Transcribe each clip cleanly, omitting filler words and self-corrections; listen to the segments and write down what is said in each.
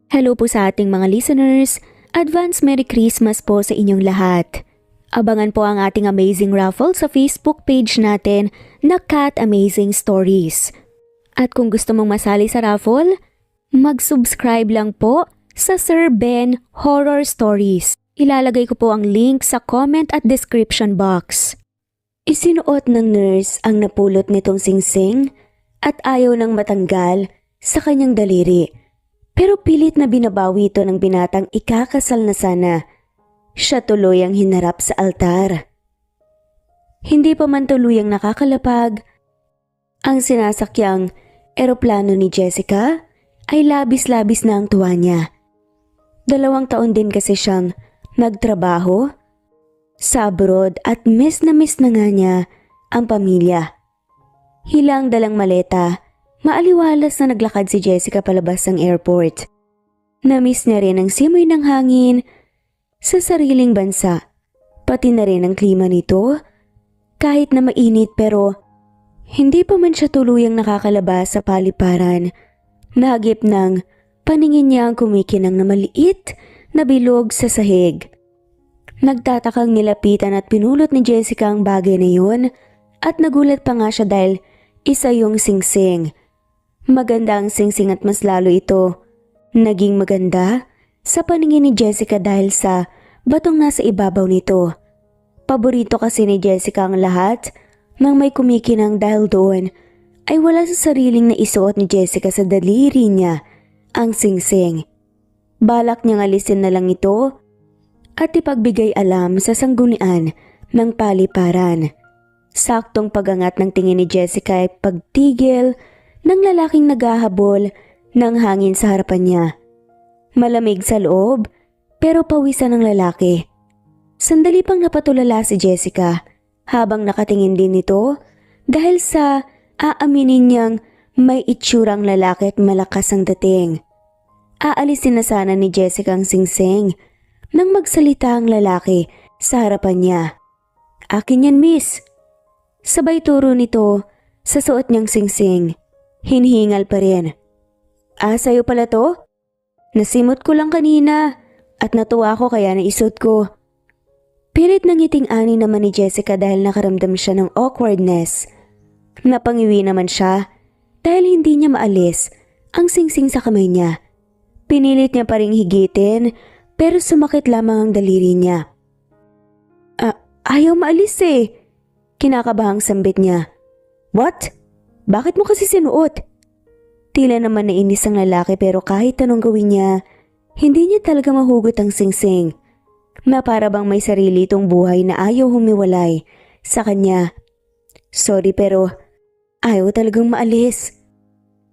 Hello po sa ating mga listeners. Advance Merry Christmas po sa inyong lahat. Abangan po ang ating amazing raffle sa Facebook page natin na Cat Amazing Stories. At kung gusto mong masali sa raffle, mag-subscribe lang po sa Sir Ben Horror Stories. Ilalagay ko po ang link sa comment at description box. Isinuot ng nurse ang napulot nitong singsing at ayaw nang matanggal sa kanyang daliri. Pero pilit na binabawi ito ng binatang ikakasal na sana. Siya tuloy ang hinarap sa altar. Hindi pa man tuluyang nakakalapag, ang sinasakyang eroplano ni Jessica ay labis-labis na ang tuwa niya. 2 taon din kasi siyang nagtrabaho sa abroad at miss na nga niya ang pamilya. Hilang dalang maleta, maaliwalas na naglakad si Jessica palabas ng airport. Namiss niya rin ang simoy ng hangin sa sariling bansa, pati na rin ang klima nito. Kahit na mainit pero hindi pa man siya tuluyang nakakalabas sa paliparan. Nahagip ng paningin niya ang kumikinang na maliit na bilog sa sahig. Nagtatakang nilapitan at pinulot ni Jessica ang bagay na yun at nagulat pa nga siya dahil isa yung singsing. Maganda ang singsing at mas lalo ito naging maganda sa paningin ni Jessica dahil sa batong nasa ibabaw nito. Paborito kasi ni Jessica ang lahat ng may kumikinang dahil doon ay wala sa sariling na isuot ni Jessica sa daliri niya ang singsing. Balak niyang alisin na lang ito at ipagbigay alam sa sanggunian ng paliparan. Saktong pagangat ng tingin ni Jessica ay pagtigil ng lalaking naghahabol ng hangin sa harapan niya. Malamig sa loob pero pawisan ng lalaki. Sandali pang napatulala si Jessica habang nakatingin din ito dahil sa aaminin niyang may itsurang lalaki at malakas ang dating. Aalisin na sana ni Jessica ang singsing nang magsalita ang lalaki sa harapan niya. "Akin yan, miss." Sabay turo nito sa suot niyang singsing. Hinhingal pa rin. "Sa'yo pala to? Nasimot ko lang kanina at natuwa ko kaya naisot ko." Pilit ng ngiting-ani naman ni Jessica dahil nakaramdam siya ng awkwardness. Napangiwi naman siya dahil hindi niya maalis ang singsing sa kamay niya. Pinilit niya pa ring higitin pero sumakit lamang ang daliri niya. Ayaw maalis eh." Kinakabahang sambit niya. "What? Bakit mo kasi sinuot?" Tila naman nainis ang lalaki pero kahit anong gawin niya, hindi niya talaga mahugot ang singsing. Na para bang may sarili itong buhay na ayaw humiwalay sa kanya. "Sorry pero ayaw talagang maalis."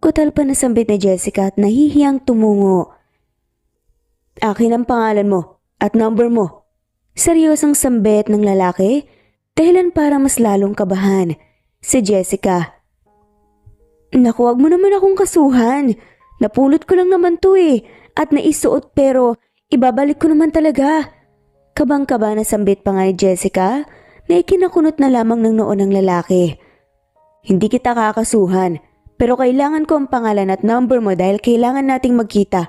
Kutal pa na sambit ni Jessica at nahihiyang tumungo. "Akin ang pangalan mo at number mo." Seryosang sambit ng lalaki dahilan para mas lalong kabahan si Jessica. "Naku, wag mo naman akong kasuhan. Napulot ko lang naman to at naisuot pero ibabalik ko naman talaga." Kabang-kaba na sambit pa nga ni Jessica na ikinakunot na lamang ng noo ng lalaki. "Hindi kita kakasuhan pero kailangan ko ang pangalan at number mo dahil kailangan nating magkita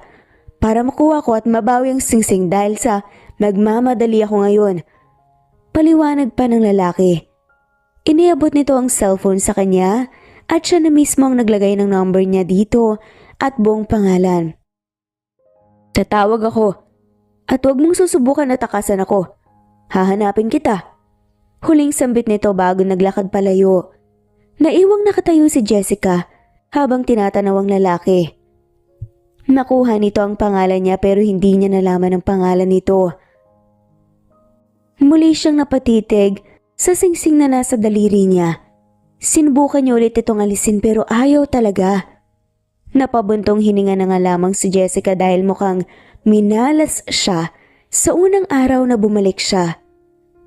para makuha ko at mabawi ang singsing dahil sa nagmamadali ako ngayon." Paliwanag pa ng lalaki. Iniabot nito ang cellphone sa kanya at siya na mismo ang naglagay ng number niya dito at buong pangalan. "Tatawag ako at huwag mong susubukan na takasan ako. Hahanapin kita." Huling sambit nito bago naglakad palayo. Naiwang nakatayo si Jessica habang tinatanaw ang lalaki. Nakuha nito ang pangalan niya pero hindi niya nalaman ang pangalan nito. Muli siyang napatitig sa singsing na nasa daliri niya. Sinubukan niya ulit itong alisin pero ayaw talaga. Napabuntong hininga na nga lamang si Jessica dahil mukhang minalas siya sa unang araw na bumalik siya.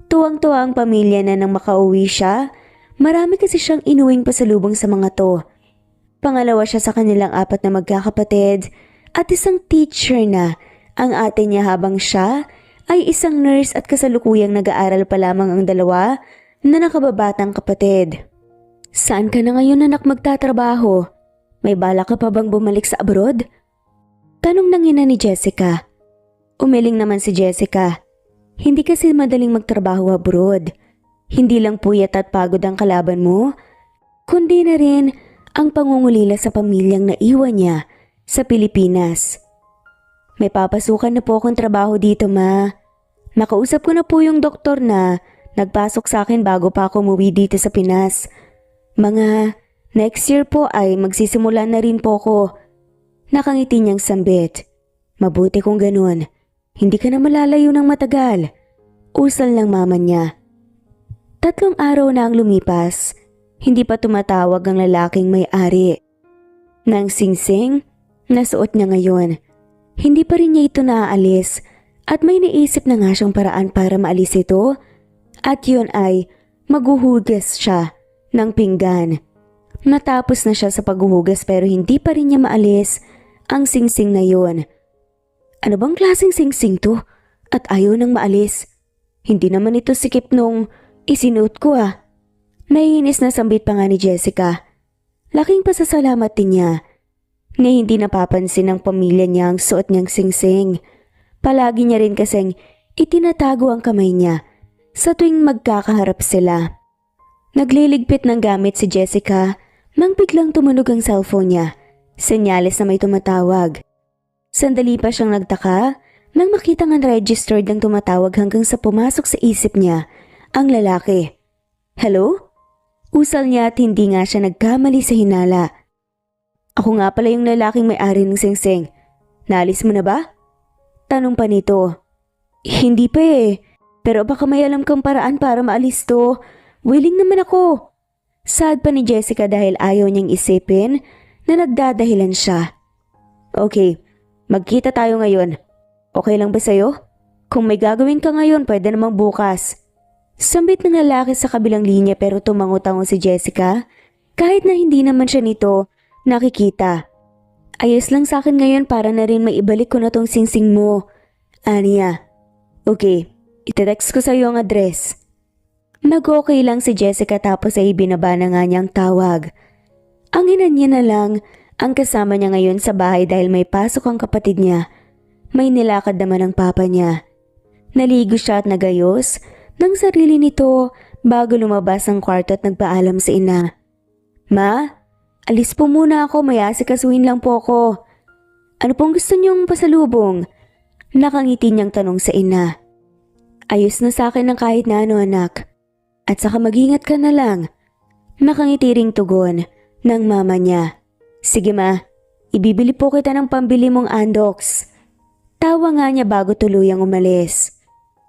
Tuwang-tuwa ang pamilya na nang makauwi siya. Marami kasi siyang inuwing pasalubong sa mga to. Pangalawa siya sa kanilang 4 na magkakapatid at isang teacher na ang ate niya habang siya ay isang nurse at kasalukuyang nag-aaral pa lamang ang dalawa na nakababatang kapatid. "Saan ka na ngayon anak magtatrabaho? May balak ka pa bang bumalik sa abroad?" Tanong ng ina ni Jessica. Umiling naman si Jessica. Hindi kasi madaling magtrabaho abroad. Hindi lang puyat at pagod ang kalaban mo, kundi na rin ang pangungulila sa pamilyang naiwan niya sa Pilipinas. May papasukan na po akong trabaho dito, ma. Nakausap ko na po yung doktor na nagpasok sa akin bago pa ako umuwi dito sa Pinas. Mga next year po ay magsisimula na rin po ko. Nakangiti niyang sambit. Mabuti kung ganun. Hindi ka na malalayo ng matagal. Usal ng mama niya. 3 araw na ang lumipas. Hindi pa tumatawag ang lalaking may-ari. Nang singsing, nasuot niya ngayon. Hindi pa rin niya ito naaalis at may naisip na nga siyang paraan para maalis ito at yun ay maghuhugas siya ng pinggan. Natapos na siya sa paghuhugas pero hindi pa rin niya maalis ang singsing na yun. Ano bang klaseng singsing to? At ayaw nang maalis. Hindi naman ito sikip nung isinuot ko ah. Naiinis na sambit pa nga ni Jessica. Laking pasasalamat din niya na hindi napapansin ng pamilya niya ang suot niyang singsing. Palagi niya rin kasing itinatago ang kamay niya sa tuwing magkakaharap sila. Nagliligpit ng gamit si Jessica nang biglang tumunog ang cellphone niya. Senyales na may tumatawag. Sandali pa siyang nagtaka nang makita ng registered ang tumatawag hanggang sa pumasok sa isip niya ang lalaki. Hello? Usal niya at hindi nga siya nagkamali sa hinala. Ako nga pala yung lalaking may-ari ng singsing. Naalis mo na ba? Tanong pa nito. Hindi pa eh. Pero baka may alam kang paraan para maalis to. Willing naman ako. Sad pa ni Jessica dahil ayaw niyang isipin na nagdadahilan siya. Okay, magkita tayo ngayon. Okay lang ba sa'yo? Kung may gagawin ka ngayon, pwede namang bukas. Sambit ng lalaki sa kabilang linya pero tumango-tango si Jessica kahit na hindi naman siya nito nakikita. Ayos lang sa akin ngayon para na rin maibalik ko na tong singsing mo. Aniya. Okay, itetext ko sa'yo ang address. Nag-okay lang si Jessica tapos ay binaba na nga niyang tawag. Ang ina niya na lang ang kasama niya ngayon sa bahay dahil may pasok ang kapatid niya. May nilakad naman ang papa niya. Naligo siya at nagayos ng sarili nito bago lumabas ang kwarto at nagpaalam sa ina. Ma, alis po muna ako, may asikasuhin lang po ako. Ano pong gusto niyong pasalubong? Nakangiti niyang tanong sa ina. Ayos na sa akin ng kahit na ano anak. At saka mag-ingat ka na lang. Nakangiti ring tugon ng mama niya. Sige ma, ibibili po kita ng pambili mong Andox. Tawa nga niya bago tuluyang umalis.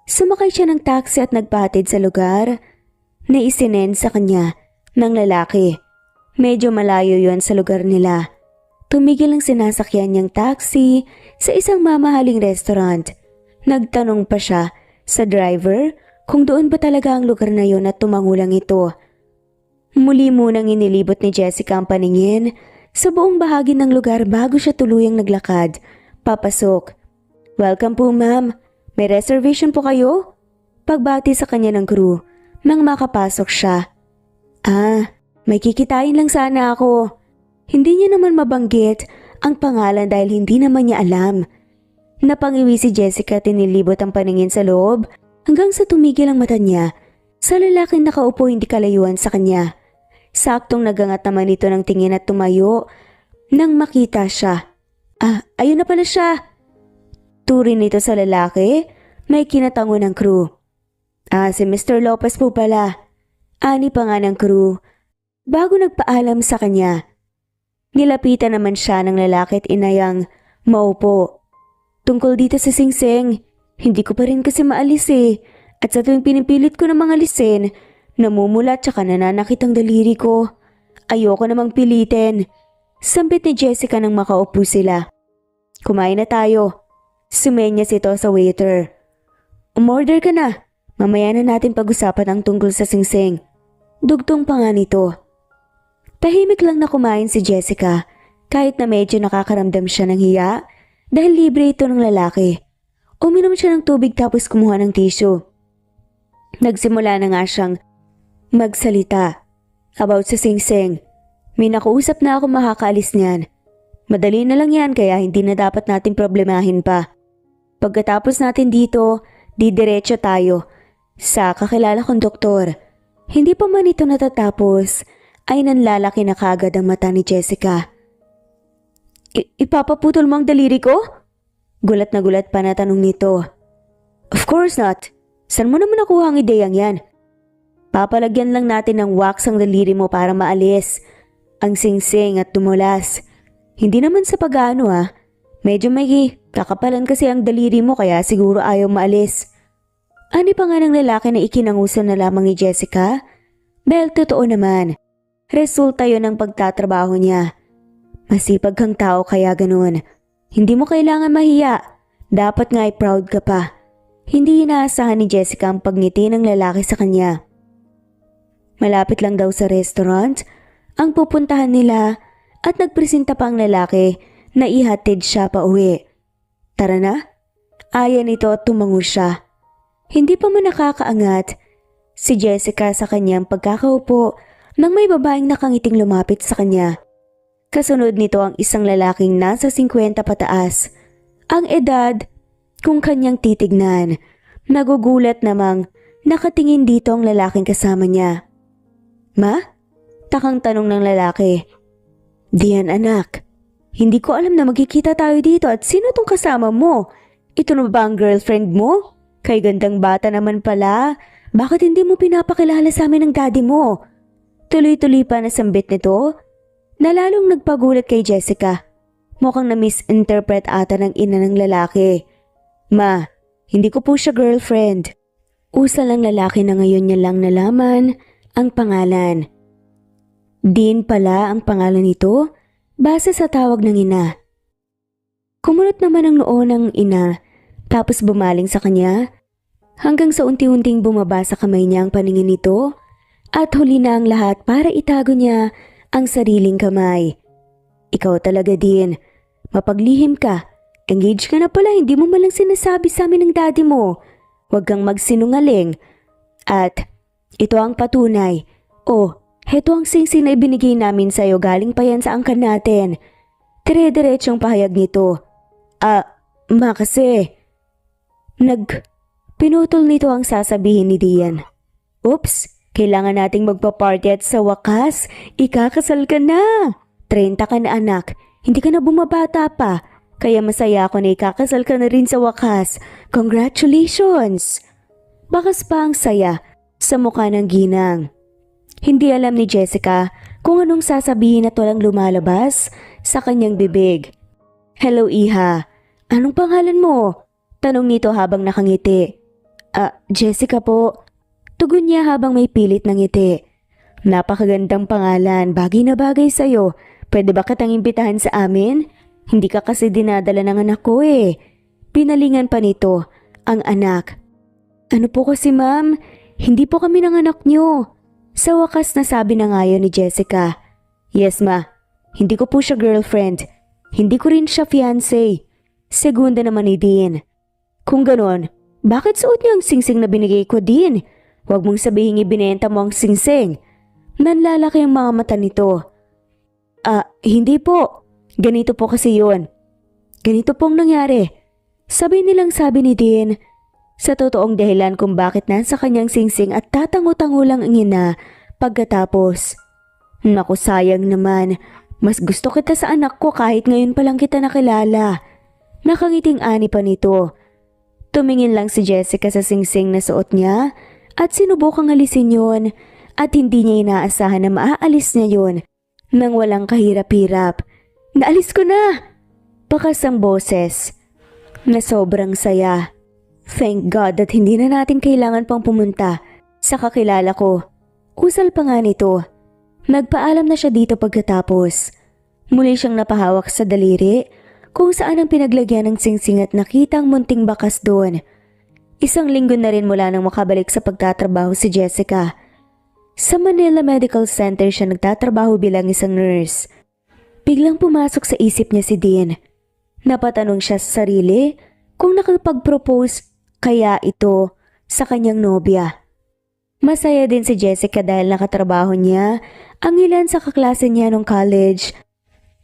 Sumakay siya ng taxi at nagpahatid sa lugar na isinend sa kanya ng lalaki. Medyo malayo yon sa lugar nila. Tumigil ang sinasakyan niyang taxi sa isang mamahaling restaurant. Nagtanong pa siya sa driver kung doon ba talaga ang lugar na yon at tumangulang ito. Muli munang inilibot ni Jessica ang paningin sa buong bahagi ng lugar bago siya tuluyang naglakad. Papasok. Welcome po ma'am. May reservation po kayo? Pagbati sa kanya ng crew nang makapasok siya. May kikitain lang sana ako. Hindi niya naman mabanggit ang pangalan dahil hindi naman niya alam. Napangiwi si Jessica at tinilibot ang paningin sa loob hanggang sa tumigil ang mata niya sa lalaking nakaupo hindi kalayuan sa kanya. Saktong nagangat naman ito ng tingin at tumayo nang makita siya. Ayun na pala siya. Turin nito sa lalaki, may kinatango ng crew. Si Mr. Lopez po pala. Ani pa nga ng crew. Bago nagpaalam sa kanya, nilapitan naman siya ng lalaki at inayang maupo. Tungkol dito sa singsing, hindi ko pa rin kasi maalis eh. At sa tuwing pinipilit ko na mga alisin, namumula at saka nananakit ang daliri ko. Ayoko namang pilitin. Sambit ni Jessica nang makaupo sila. Kumain na tayo. Sumenyas ito sa waiter. Umorder ka na. Mamaya na natin pag-usapan ang tungkol sa singsing. Dugtong pa nga nito. Tahimik lang na kumain si Jessica kahit na medyo nakakaramdam siya ng hiya dahil libre ito ng lalaki. Uminom siya ng tubig tapos kumuha ng tissue. Nagsimula na nga siyang magsalita about sa singsing. May nakausap na ako makakaalis niyan. Madali na lang yan kaya hindi na dapat natin problemahin pa. Pagkatapos natin dito, didiretso tayo sa kakilala kong doktor. Hindi pa man ito natatapos, ay nanlalaki na kaagad ang mata ni Jessica. Ipapaputol mo ang daliri ko? Gulat na gulat pa na tanong nito. Of course not. Saan mo naman nakuha ang ideyang yan? Papalagyan lang natin ng wax ang daliri mo para maalis ang singsing at tumulas. Hindi naman sa pag-ano Medyo may kakapalan kasi ang daliri mo kaya siguro ayaw maalis. Ani pa nga ng lalaki na ikinangusan na lamang ni Jessica? Well, totoo naman. Resulta yon ng pagtatrabaho niya. Masipag kang tao kaya ganun. Hindi mo kailangan mahiya. Dapat nga proud ka pa. Hindi inaasahan ni Jessica ang pagngiti ng lalaki sa kanya. Malapit lang daw sa restaurant ang pupuntahan nila at nagpresenta pa ang lalaki na ihatid siya pa uwi. Tara na. Aya nito at tumango siya. Hindi pa man nakakaangat si Jessica sa kanyang pagkakaupo nang may babaeng nakangiting lumapit sa kanya. Kasunod nito ang isang lalaking nasa 50 pataas. Ang edad kung kanyang titignan. Nagugulat namang nakatingin dito ang lalaking kasama niya. Ma? Takang tanong ng lalaki. Diyan anak. Hindi ko alam na magkikita tayo dito at sino tong kasama mo? Ito na ba ang girlfriend mo? Kay gandang bata naman pala. Bakit hindi mo pinapakilala sa amin ng daddy mo? Tuloy-tuloy pa na sambit nito na lalong nagpagulat kay Jessica. Mukhang na-misinterpret ata ng ina ng lalaki. Ma, hindi ko po siya girlfriend. Usal ang lalaki na ngayon niya lang nalaman ang pangalan. Dean pala ang pangalan nito base sa tawag ng ina. Kumunot naman ang noo ng ina tapos bumaling sa kanya hanggang sa unti-unting bumaba sa kamay niya ang paningin nito at huli na ang lahat para itago niya ang sariling kamay. Ikaw talaga Dean. Mapaglihim ka. Engaged ka na pala, hindi mo malang sinasabi sa amin ng daddy mo. Huwag kang magsinungaling. At ito ang patunay. Heto ang singsing na ibinigay namin sa'yo, galing pa yan sa angkan natin. Dire-diretsong pahayag nito. Ma kasi. Pinutol nito ang sasabihin ni Dian. Oops, kailangan nating magpa-party at sa wakas, ikakasal ka na. 30 ka na anak, hindi ka na bumabata pa. Kaya masaya ako na ikakasal ka na rin sa wakas. Congratulations! Bakas pa ang saya sa mukha ng ginang. Hindi alam ni Jessica kung anong sasabihin at walang lumalabas sa kanyang bibig. Hello Iha, anong pangalan mo? Tanong nito habang nakangiti. Jessica po. Tugon niya habang may pilit ng ngiti. Napakagandang pangalan, bagay na bagay sa'yo. Pwede ba kitang imbitahan sa amin? Hindi ka kasi dinadala ng anak ko eh. Pinalingan pa nito ang anak. Ano po kasi ma'am? Hindi po kami ng anak niyo. Sa wakas nasabi na nga yun ni Jessica. Yes ma, hindi ko po siya girlfriend. Hindi ko rin siya fiancé. Segunda naman ni Dean. Kung ganon, bakit suot niya ang singsing na binigay ko Dean? Huwag mong sabihin ibinenta mo ang singsing. Nanlalaki ang mga mata nito. Hindi po. Ganito po kasi yun. Ganito pong nangyari. Sabi ni Dean. Sa totoong dahilan kung bakit nasa kanyang singsing at tatango-tango lang ang ina pagkatapos. Naku sayang naman. Mas gusto kita sa anak ko kahit ngayon pa lang kita nakilala. Nakangiting ani pa nito. Tumingin lang si Jessica sa singsing na suot niya at sinubukang alisin yun at hindi niya inaasahan na maaalis niya yun nang walang kahirap-hirap. Naalis ko na! Bakas ang boses na sobrang saya. Thank God that hindi na natin kailangan pang pumunta sa kakilala ko. Usal pa nga nito. Nagpaalam na siya dito pagkatapos. Muli siyang napahawak sa daliri kung saan ang pinaglagyan ng singsing at nakita ang munting bakas doon. Isang linggo na rin mula nang makabalik sa pagtatrabaho si Jessica. Sa Manila Medical Center siya nagtatrabaho bilang isang nurse. Biglang pumasok sa isip niya si Dean. Napatanong siya sa sarili kung nakapag-propose kaya ito sa kanyang nobya. Masaya din si Jessica dahil nakatrabaho niya ang ilan sa kaklase niya nung college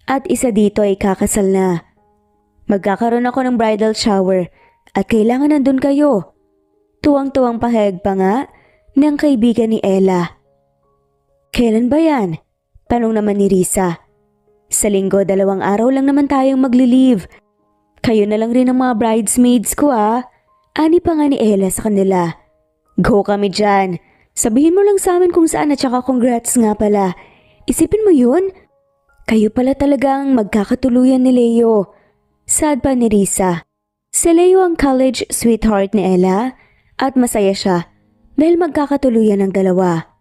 At isa dito ay kakasal na. Magkakaroon ako ng bridal shower at kailangan nandun kayo. Tuwang-tuwang pahayag pa nga ng kaibigan ni Ella. Kailan ba yan? Tanong naman ni Risa. Sa linggo, 2 araw lang naman tayong magli-leave. Kayo na lang rin ang mga bridesmaids ko Ani pa nga ni Ella sa kanila. Go kami dyan. Sabihin mo lang sa amin kung saan at saka congrats nga pala. Isipin mo yun? Kayo pala talagang magkakatuluyan ni Leo. Sad pa ni Risa. Si Leo ang college sweetheart ni Ella at masaya siya dahil magkakatuluyan ng dalawa.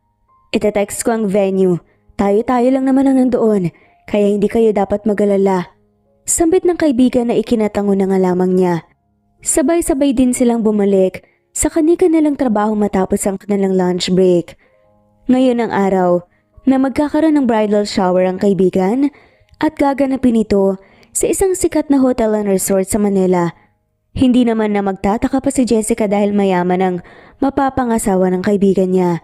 Ite-text ko ang venue. Tayo-tayo lang naman ang nandoon kaya hindi kayo dapat mag-alala. Sambit ng kaibigan na ikinatango na nga lamang niya. Sabay-sabay din silang bumalik sa kani-kanilang trabaho matapos ang kanilang lunch break. Ngayon ang araw na magkakaroon ng bridal shower ang kaibigan at gaganapin ito sa isang sikat na hotel and resort sa Manila. Hindi naman na magtataka pa si Jessica dahil mayaman ang mapapangasawa ng kaibigan niya.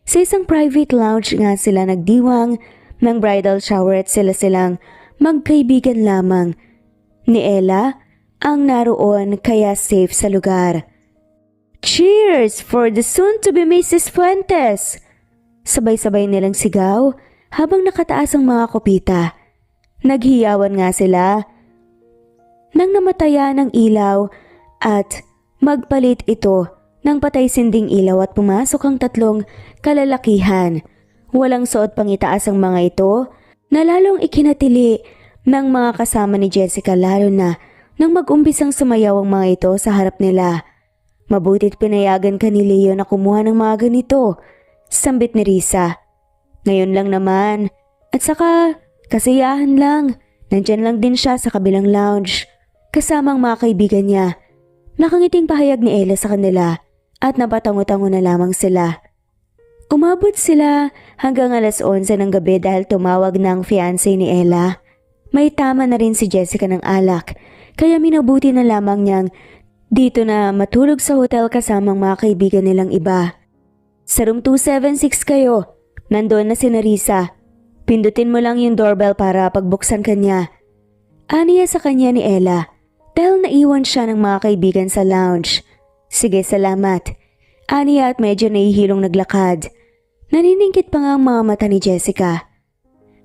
Sa isang private lounge nga sila nagdiwang ng bridal shower at sila silang magkaibigan lamang. Ni Ella ang naroon kaya safe sa lugar. Cheers for the soon-to-be Mrs. Fuentes! Sabay-sabay nilang sigaw habang nakataas ang mga kopita. Naghiyawan nga sila nang namatayan ng ilaw at magpalit ito ng patay sinding ilaw at pumasok ang 3 kalalakihan. Walang suot pang itaas ang mga ito na lalong ikinatili ng mga kasama ni Jessica lalo na nang mag-umpisang sumayaw ang mga ito sa harap nila. Mabuti't pinayagan ka ni Leo na kumuha ng mga ganito. Sambit ni Risa. Ngayon lang naman. At saka, kasiyahan lang. Nandyan lang din siya sa kabilang lounge. Kasama ang mga kaibigan niya. Nakangiting pahayag ni Ella sa kanila at napatango-tango na lamang sila. Umabot sila hanggang 11:00 ng gabi dahil tumawag ng fiancé ni Ella. May tama na rin si Jessica ng alak kaya minabuti na lamang niyang dito na matulog sa hotel kasamang mga kaibigan nilang iba. Sa room 276 kayo. Nandoon na si Narisa. Pindutin mo lang yung doorbell para pagbuksan kanya. Aniya sa kanya ni Ella dahil naiwan siya ng mga kaibigan sa lounge. Sige, salamat. Aniya at medyo nahihilong naglakad. Naniningkit pa nga ang mga mata ni Jessica.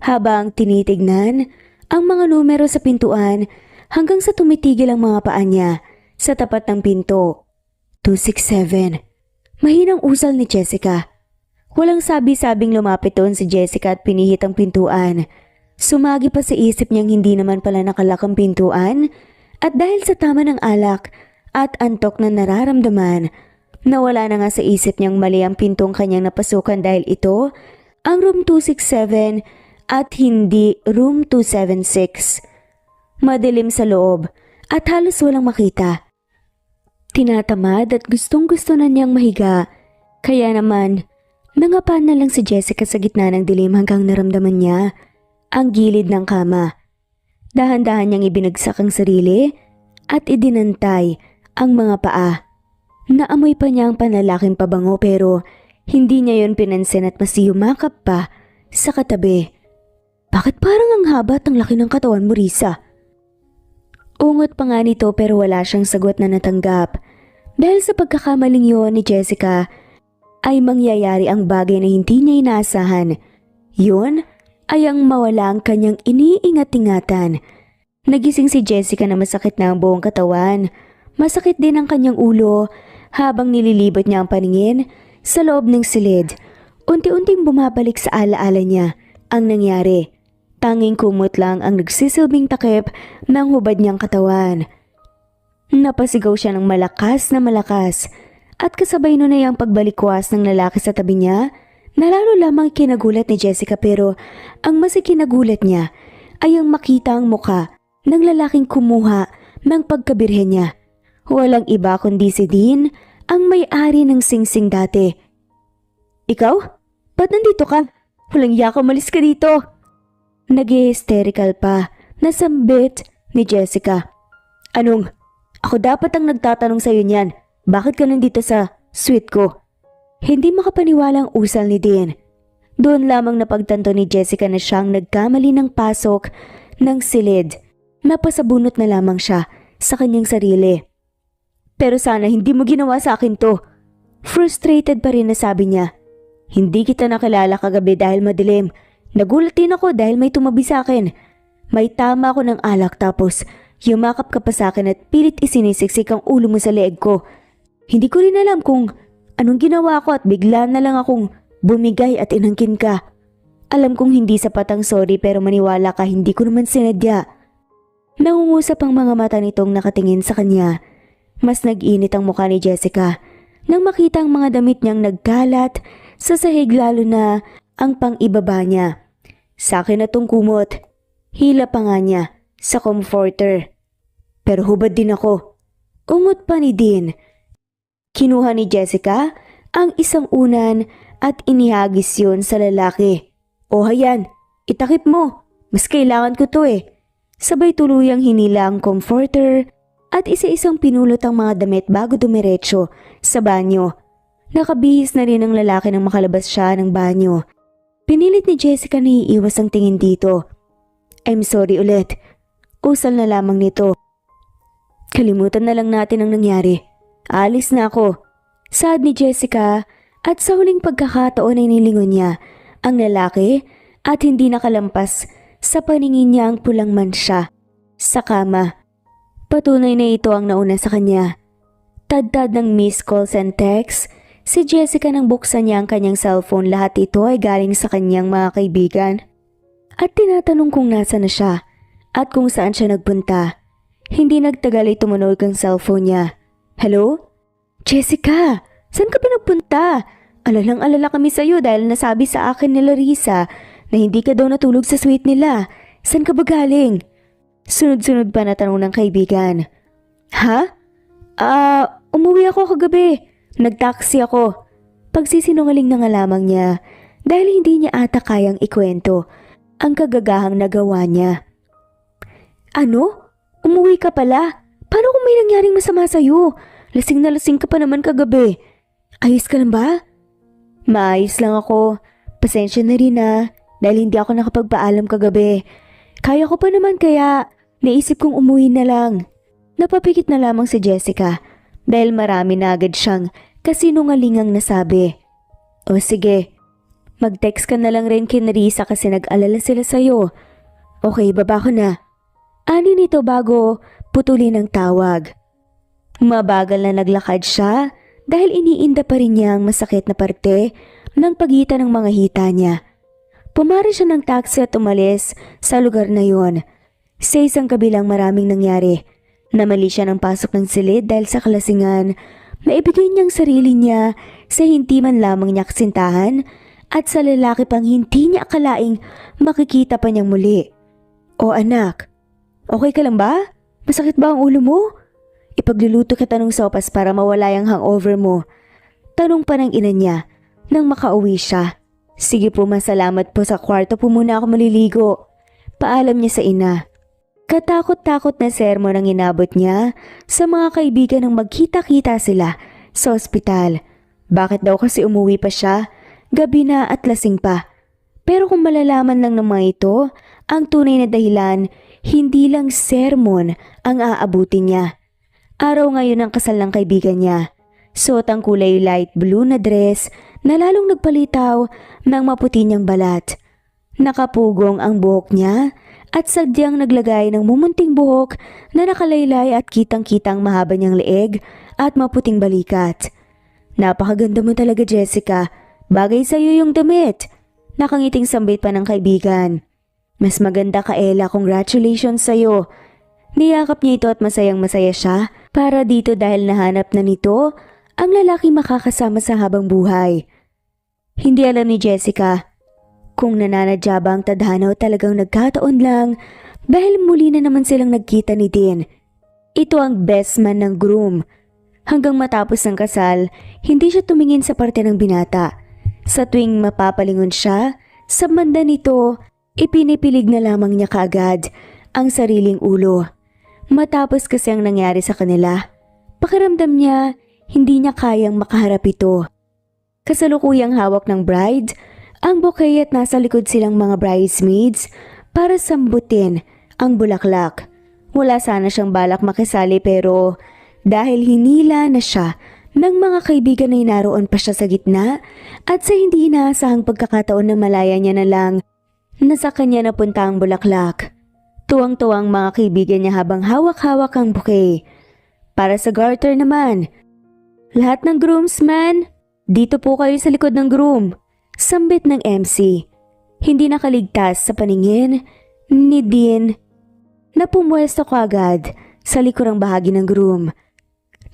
Habang tinitignan ang mga numero sa pintuan hanggang sa tumitigil ang mga paa niya sa tapat ng pinto. 267. Mahinang usal ni Jessica. Walang sabi-sabing lumapit doon si Jessica at pinihit ang pintuan. Sumagi pa sa isip niyang hindi naman pala nakalak ang pintuan at dahil sa tama ng alak at antok na nararamdaman, nawala na nga sa isip niyang mali ang pintong kanyang napasukan dahil ito ang room 267 at hindi room 276. Madilim sa loob at halos walang makita. Tinatamad at gustong-gusto na niyang mahiga, kaya naman nangapan na lang si Jessica sa gitna ng dilim hanggang naramdaman niya ang gilid ng kama. Dahan-dahan niyang ibinagsak ang sarili at idinantay ang mga paa. Naamoy pa niya ang panlalaking pabango pero hindi niya yon pinansin at mas yumakap pa sa katabi. Bakit parang ang haba at ang laki ng katawan mo, Risa? Ungot pa nga nito pero wala siyang sagot na natanggap. Dahil sa pagkakamaling yun ni Jessica ay mangyayari ang bagay na hindi niya inaasahan. Yun ay ang mawala ang kanyang iniingat-ingatan. Nagising si Jessica na masakit na ang buong katawan. Masakit din ang kanyang ulo habang nililibot niya ang paningin sa loob ng silid. Unti-unting bumabalik sa alaala niya ang nangyari. Tanging kumot lang ang nagsisilbing takip ng hubad niyang katawan. Napasigaw siya ng malakas at kasabay nun ay ang pagbalikwas ng lalaki sa tabi niya na lalo lamang kinagulat ni Jessica pero ang mas ikinagulat niya ay ang makita ang muka ng lalaking kumuha ng pagkabirhen niya. Walang iba kundi si Dean, ang may-ari ng singsing dati. Ikaw? Ba't nandito ka? Walang yaka, umalis ka dito. Nag-hysterical pa na sambit ni Jessica. Anong? Ako dapat ang nagtatanong sa'yo niyan. Bakit ka nandito sa suite ko? Hindi makapaniwala ang usal ni Dean. Doon lamang napagtanto ni Jessica na siyang nagkamali ng pasok ng silid. Napasabunot na lamang siya sa kanyang sarili. Pero sana hindi mo ginawa sa akin to. Frustrated pa rin na sabi niya. Hindi kita nakilala kagabi dahil madilim. Nagulat din ako dahil may tumabi sa akin. May tama ako ng alak tapos yumakap ka pa sa akin at pilit isinisiksik ang ulo mo sa leeg ko. Hindi ko rin alam kung anong ginawa ko at bigla na lang akong bumigay at inangkin ka. Alam kong hindi sapat ang sorry pero maniwala ka, hindi ko naman sinadya. Nangungusap ang mga mata nitong nakatingin sa kanya. Mas nag-init ang mukha ni Jessica nang makita ang mga damit niyang nagkalat sa sahig, lalo na ang pang-ibaba niya. Sa akin na tong kumot. Hila pa nga niya sa comforter. Pero hubad din ako. Ungot pa ni Dean. Kinuha ni Jessica ang isang unan at inihagis yun sa lalaki. O hayan, itakip mo. Mas kailangan ko to eh. Sabay tuluyang hinila ang comforter at isa-isang pinulot ang mga damit bago dumiretso sa banyo. Nakabihis na rin ang lalaki nang makalabas siya ng banyo. Pinilit ni Jessica na iiwas ang tingin dito. I'm sorry ulit. Usal na lamang nito. Kalimutan na lang natin ang nangyari. Alis na ako. Saad ni Jessica at sa huling pagkakataon ay nilingon niya ang lalaki at hindi nakalampas sa paningin niya ang pulang mansya sa kama. Patunay na ito ang nauna sa kanya. Tad-tad ng missed calls and texts, si Jessica nang buksan niya ang kanyang cellphone. Lahat ito ay galing sa kanyang mga kaibigan. At tinatanong kung nasa na siya at kung saan siya nagpunta. Hindi nagtagal ay tumunog ang cellphone niya. Hello? Jessica, saan ka ba nagpunta? Alalang-alala kami sa'yo dahil nasabi sa akin ni Larissa na hindi ka daw natulog sa suite nila. Saan ka ba galing? Sunod-sunod pa na tanong ng kaibigan. Ha? Umuwi ako kagabi. Nagtaksi ako. Pagsisinungaling na nga lamang niya dahil hindi niya ata kayang ikwento ang kagagahang nagawa niya. Ano? Umuwi ka pala? Paano kung may nangyaring masama sa'yo? Lasing na lasing ka pa naman kagabi. Ayos ka lang ba? Maayos lang ako. Pasensya na rin dahil hindi ako nakapagpaalam kagabi. Kaya ko pa naman kaya naisip kong umuwi na lang. Napapikit na lamang si Jessica dahil marami na agad siyang kasinungalingang nasabi. O sige, mag-text ka na lang rin kay Narisa kasi nag-alala sila sa'yo. Okay, baba ko na. Ani nito bago putulin ang tawag. Mabagal na naglakad siya dahil iniinda pa rin niya ang masakit na parte ng pagitan ng mga hita niya. Pumari siya ng taxi at umalis sa lugar na yon. Sa isang kabilang maraming nangyari. Namali siya ng pasok ng silid dahil sa kalasingan. Naibigay niyang sarili niya sa hindi man lamang niya kasintahan at sa lalaki pang hindi niya akalaing makikita pa niyang muli. O anak, okay ka lang ba? Masakit ba ang ulo mo? Ipagluluto kita ng sopas para mawala yung hangover mo. Tanong pa ng ina niya nang makauwi siya. Sige po, masalamat po, sa kwarto po muna ako maliligo. Paalam niya sa ina. Katakot-takot na sermon ang inabot niya sa mga kaibigan nang magkita-kita sila sa ospital. Bakit daw kasi umuwi pa siya? Gabi na at lasing pa. Pero kung malalaman lang ng mga ito, ang tunay na dahilan, hindi lang sermon ang aabutin niya. Araw ngayon ang kasal ng kaibigan niya. Suot ang kulay light blue na dress na lalong nagpalitaw ng maputi niyang balat. Nakapugong ang buhok niya at sadyang naglagay ng mumunting buhok na nakalaylay at kitang-kitang mahaba niyang leeg at maputing balikat. Napakaganda mo talaga, Jessica. Bagay sa'yo yung damit. Nakangiting sambit pa ng kaibigan. Mas maganda ka, Ella. Congratulations sa'yo. Niyakap niya ito at masayang-masaya siya para dito dahil nahanap na nito ang lalaki makakasama sa habang buhay. Hindi alam ni Jessica kung nananadya ba ang tadhana o talagang nagkataon lang dahil muli na naman silang nagkita ni Dean. Ito ang best man ng groom. Hanggang matapos ng kasal, hindi siya tumingin sa parte ng binata. Sa tuwing mapapalingon siya, sa banda nito, ipinipilig na lamang niya kaagad ang sariling ulo. Matapos kasi ang nangyari sa kanila, pakiramdam niya hindi niya kayang makaharap ito. Kasalukuyang hawak ng bride ang bouquet at nasa likod silang mga bridesmaids para sambutin ang bulaklak. Wala sana siyang balak makisali pero dahil hinila na siya ng mga kaibigan na naroon pa siya sa gitna at sa hindi inaasahang pagkakataon na malaya niya na lang na sa kanya napunta ang bulaklak. Tuwang-tuwang mga kaibigan niya habang hawak-hawak ang bouquet. Para sa garter naman, lahat ng groomsman, dito po kayo sa likod ng groom. Sambit ng MC. Hindi nakaligtas sa paningin ni Dean na pumwesto kaagad sa likurang bahagi ng groom.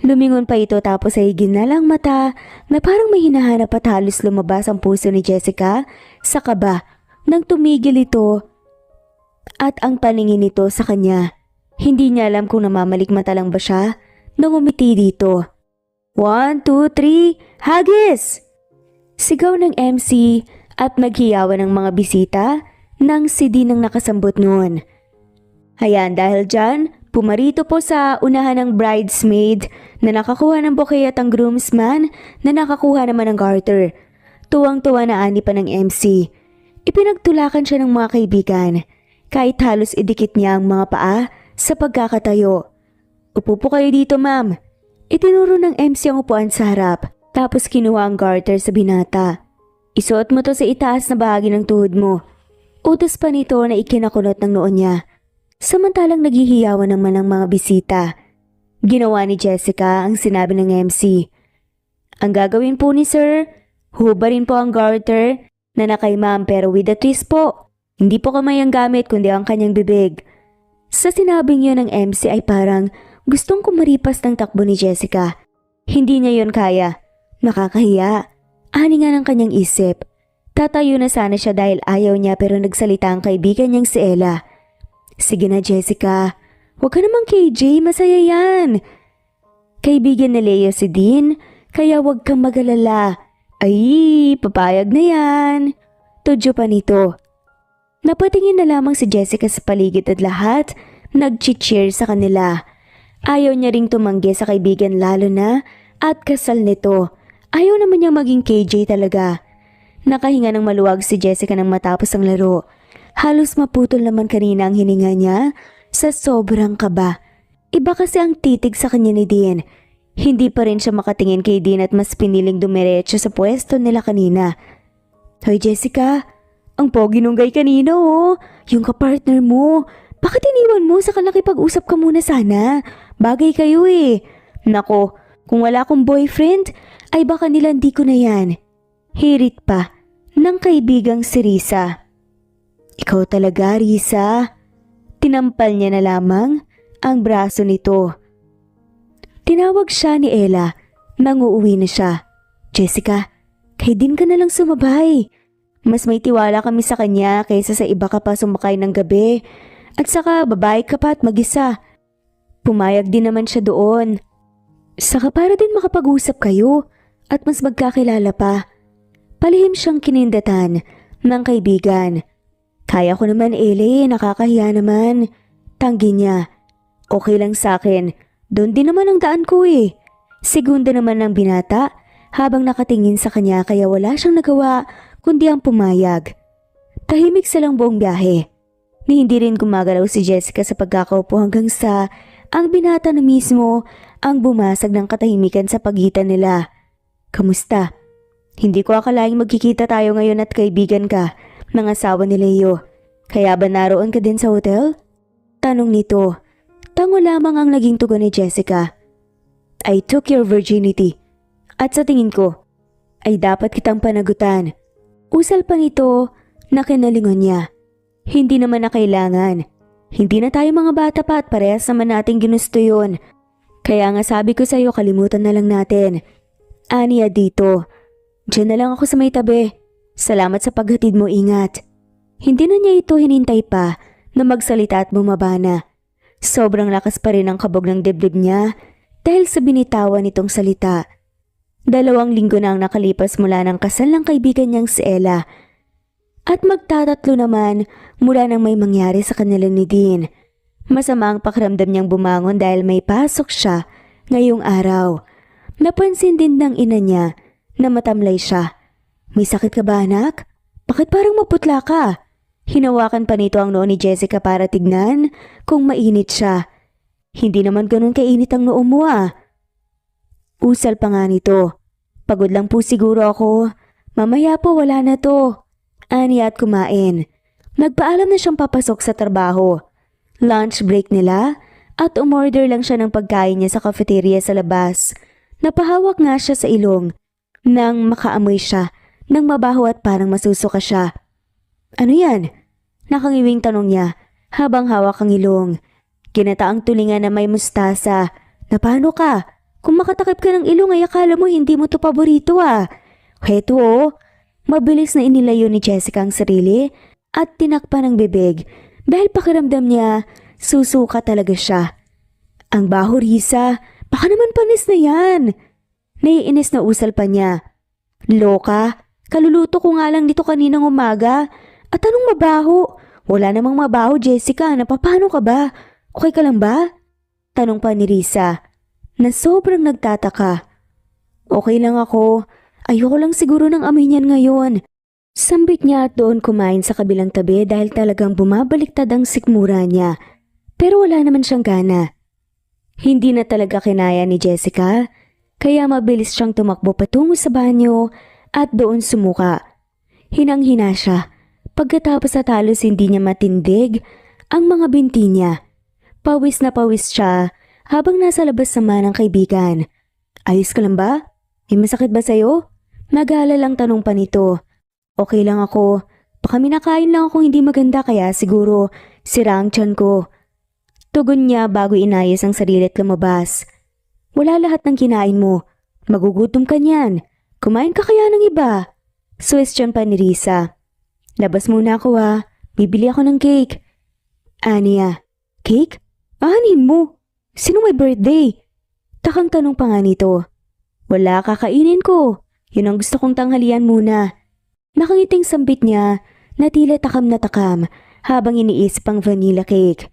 Lumingon pa ito tapos ay ginalang mata na parang may hinahanap at halos lumabas ang puso ni Jessica sa kaba nang tumigil ito at ang paningin nito sa kanya. Hindi niya alam kung namamalikmata lang ba siya nang umiti dito. 1, 2, 3, hagis! Sigaw ng MC at naghiyawan ng mga bisita nang si Dean ang nakasambot noon. Ayan, dahil dyan, pumarito po sa unahan ng bridesmaid na nakakuha ng bouquet at ang groomsman na nakakuha naman ng garter. Tuwang-tuwa na ani pa ng MC. Ipinagtulakan siya ng mga kaibigan kahit halos idikit niya ang mga paa sa pagkakatayo. Upo po kayo dito, ma'am. Itinuro ng MC ang upuan sa harap tapos kinuha ang garter sa binata. Isuot mo to sa itaas na bahagi ng tuhod mo. Utos pa nito na ikinakulot ng noon niya. Samantalang naghihiyawan naman ang mga bisita. Ginawa ni Jessica ang sinabi ng MC. Ang gagawin po ni sir, hubarin po ang garter na nakay ma'am pero with a twist po. Hindi po kamay ang gamit kundi ang kanyang bibig. Sa sinabing yun ng MC ay parang gustong kumaripas ng takbo ni Jessica. Hindi niya yun kaya. Nakakahiya. Ani nga ng kanyang isip. Tatayo na sana siya dahil ayaw niya pero nagsalita ang kaibigan niyang si Ella. Sige na Jessica, huwag ka namang KJ, masaya yan. Kaibigan ni Leo si Dean, kaya huwag kang mag-alala. Ay, papayag na yan. Tudyo pa nito. Napatingin na lamang si Jessica sa paligid at lahat nag-cheer sa kanila. Ayaw niya ring tumanggi sa kaibigan lalo na at kasal nito. Ayaw naman niyang maging KJ talaga. Nakahinga ng maluwag si Jessica nang matapos ang laro. Halos maputol naman kanina ang hininga niya sa sobrang kaba. Iba kasi ang titig sa kanya ni Dean. Hindi pa rin siya makatingin kay Dean at mas piniling dumiretso sa pwesto nila kanina. Hoy Jessica, ang pogi nung guy kanina oh. Yung kapartner mo. Bakit iniwan mo sa kalakipag-usap ka muna sana? Bagay kayo eh. Nako, kung wala akong boyfriend, ay baka nilandi ko na yan. Hirit pa ng kaibigang si Risa. Ikaw talaga, Risa. Tinampal niya na lamang ang braso nito. Tinawag siya ni Ella nang uuwi na siya. Jessica, kay Dean ka na lang sumabay. Mas may tiwala kami sa kanya kaysa sa iba ka pa sumakay ng gabi. At saka babae ka pa at mag-isa. Pumayag din naman siya doon. Saka para din makapag-usap kayo at mas magkakilala pa. Palihim siyang kinindatan ng kaibigan. Kaya ko naman Ele, nakakahiya naman. Tanggi niya. Okay lang sa akin. Doon din naman ang daan ko eh. Segunda naman ng binata habang nakatingin sa kanya kaya wala siyang nagawa kundi ang pumayag. Tahimik silang buong biyahe. Ni hindi rin gumagalaw si Jessica sa pagkakaupo hanggang sa ang binata na mismo ang bumasag ng katahimikan sa pagitan nila. Kamusta? Hindi ko akalaing magkikita tayo ngayon at kaibigan ka ng asawa ni Leo. Kaya ba naroon ka din sa hotel? Tanong nito. Tango lamang ang naging tugon ni Jessica. I took your virginity. At sa tingin ko, ay dapat kitang panagutan. Usal pa nito na kinalingon niya. Hindi naman na kailangan. Hindi na tayo mga bata pa at parehas naman nating ginusto yun. Kaya nga sabi ko sa'yo kalimutan na lang natin. Aniya dito. Diyan na lang ako sa may tabi. Salamat sa paghatid mo, ingat. Hindi na niya ito hinintay pa na magsalita at bumaba na. Sobrang lakas pa rin ang kabog ng dibdib niya dahil sa binitawan nitong salita. 2 linggo na ang nakalipas mula ng kasal ng kaibigan niyang si Ella. At magtatatlo naman mula nang may mangyari sa kanila ni Dean. Masama ang pakiramdam niyang bumangon dahil may pasok siya ngayong araw. Napansin din ng ina niya na matamlay siya. May sakit ka ba anak? Bakit parang maputla ka? Hinawakan pa nito ang noo ni Jessica para tignan kung mainit siya. Hindi naman ganun kainit ang noo mo ah. Usal pa nga nito. Pagod lang po siguro ako. Mamaya po wala na to. Ani at kumain. Nagpaalam na siyang papasok sa trabaho. Lunch break nila at umorder lang siya ng pagkain niya sa cafeteria sa labas. Napahawak nga siya sa ilong nang makaamoy siya ng mabaho at parang masusuka siya. Ano yan? Nakangiwing tanong niya habang hawak ang ilong. Ginataang tulingan na may mustasa. Na paano ka? Kung makatakip ka ng ilong ay akala mo hindi mo to paborito ah. Heto oh. Mabilis na inilayo ni Jessica ang sarili at tinakpan ng bibig dahil pakiramdam niya susuka talaga siya. Ang baho, Risa. Baka naman panis na yan. Naiinis na usal pa niya. Loka, kaluluto ko nga lang dito kaninang umaga. At anong mabaho? Wala namang mabaho, Jessica. Napapano ka ba? Okay ka lang ba? Tanong pa ni Risa na sobrang nagtataka. Okay lang ako. Ayoko lang siguro ng amoy niyan ngayon. Sambit niya at doon kumain sa kabilang tabi dahil talagang bumabaliktad ang sikmura niya. Pero wala naman siyang gana. Hindi na talaga kinaya ni Jessica, kaya mabilis siyang tumakbo patungo sa banyo at doon sumuka. Hinang-hina siya. Pagkatapos at halos hindi niya matindig ang mga binti niya. Pawis na pawis siya habang nasa labas naman ang kaibigan. Ayos ka lang ba? May masakit ba sa'yo? Nag-aalala lang tanong pa nito. Okay lang ako. Baka minakain lang akong hindi maganda kaya siguro sira ang tiyan ko. Tugon niya bago inayos ang sarili at lumabas. Wala lahat ng kinain mo. Magugutom ka niyan. Kumain ka kaya ng iba? Suwestiyon pa ni Risa. Labas muna ako ha. Bibili ako ng cake. Aniya. Cake? Anin mo? Sino may birthday? Takang tanong pa nga nito. Wala, kakainin ko. Yun ang gusto kong tanghalian muna. Nakangiting sambit niya na tila takam na takam habang iniisip ang vanilla cake.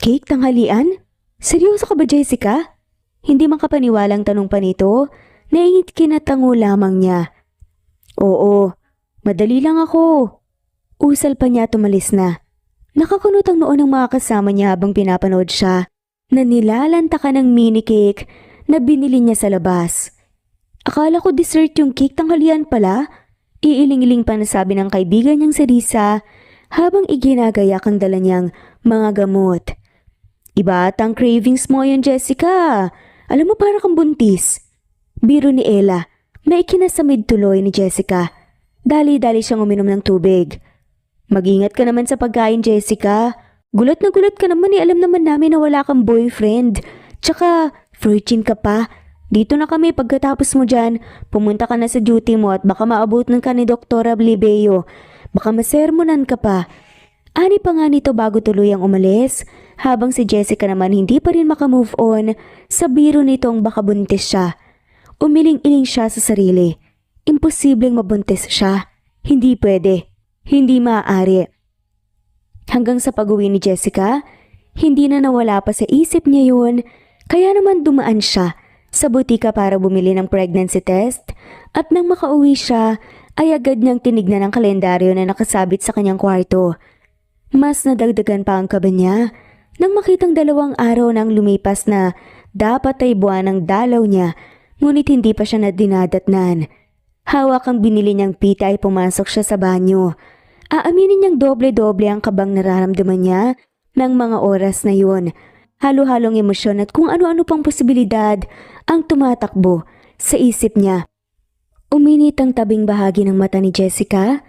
Cake tanghalian? Seryoso ka ba, Jessica? Hindi makapaniwalang tanong pa nito, naingit kinatango lamang niya. Oo, madali lang ako. Usal pa niya tumalis na. Nakakunot ang noo ng mga kasama niya habang pinapanood siya na nilalantakan ng mini cake na binili niya sa labas. Akala ko dessert yung cake tanghalian pala. Iiling-iling pa na sabi ng kaibigan niyang si Risa habang iginagayak ang dala niyang mga gamot. Iba at ang cravings mo yun, Jessica. Alam mo para kang buntis. Biro ni Ella na ikinasamid tuloy ni Jessica. Dali-dali siyang uminom ng tubig. Mag-ingat ka naman sa pagkain, Jessica. Gulat na gulat ka naman alam naman namin na wala kang boyfriend. Tsaka virgin ka pa. Dito na kami pagkatapos mo dyan, pumunta ka na sa duty mo at baka maabutan ka ni Dr. Ablibeo. Baka masermonan ka pa. Ani pa nga nito bago tuluyang umalis, habang si Jessica naman hindi pa rin makamove on sa biro nitong baka buntis siya. Umiling-iling siya sa sarili. Imposibleng mabuntis siya. Hindi pwede. Hindi maaari. Hanggang sa pag-uwi ni Jessica, hindi na nawala pa sa isip niya yun, kaya naman dumaan siya sa butika para bumili ng pregnancy test at nang makauwi siya ay agad niyang tinignan ang kalendaryo na nakasabit sa kanyang kwarto. Mas nadagdagan pa ang kaba niya nang makitang 2 araw nang lumipas na dapat ay buwan ang dalaw niya ngunit hindi pa siya na dinadatnan. Hawak ang binili niyang pita ay pumasok siya sa banyo. Aaminin niyang doble-doble ang kabang nararamdaman niya ng mga oras na yun. Halo-halong emosyon at kung ano-ano pang posibilidad ang tumatakbo sa isip niya. Uminit ang tabing bahagi ng mata ni Jessica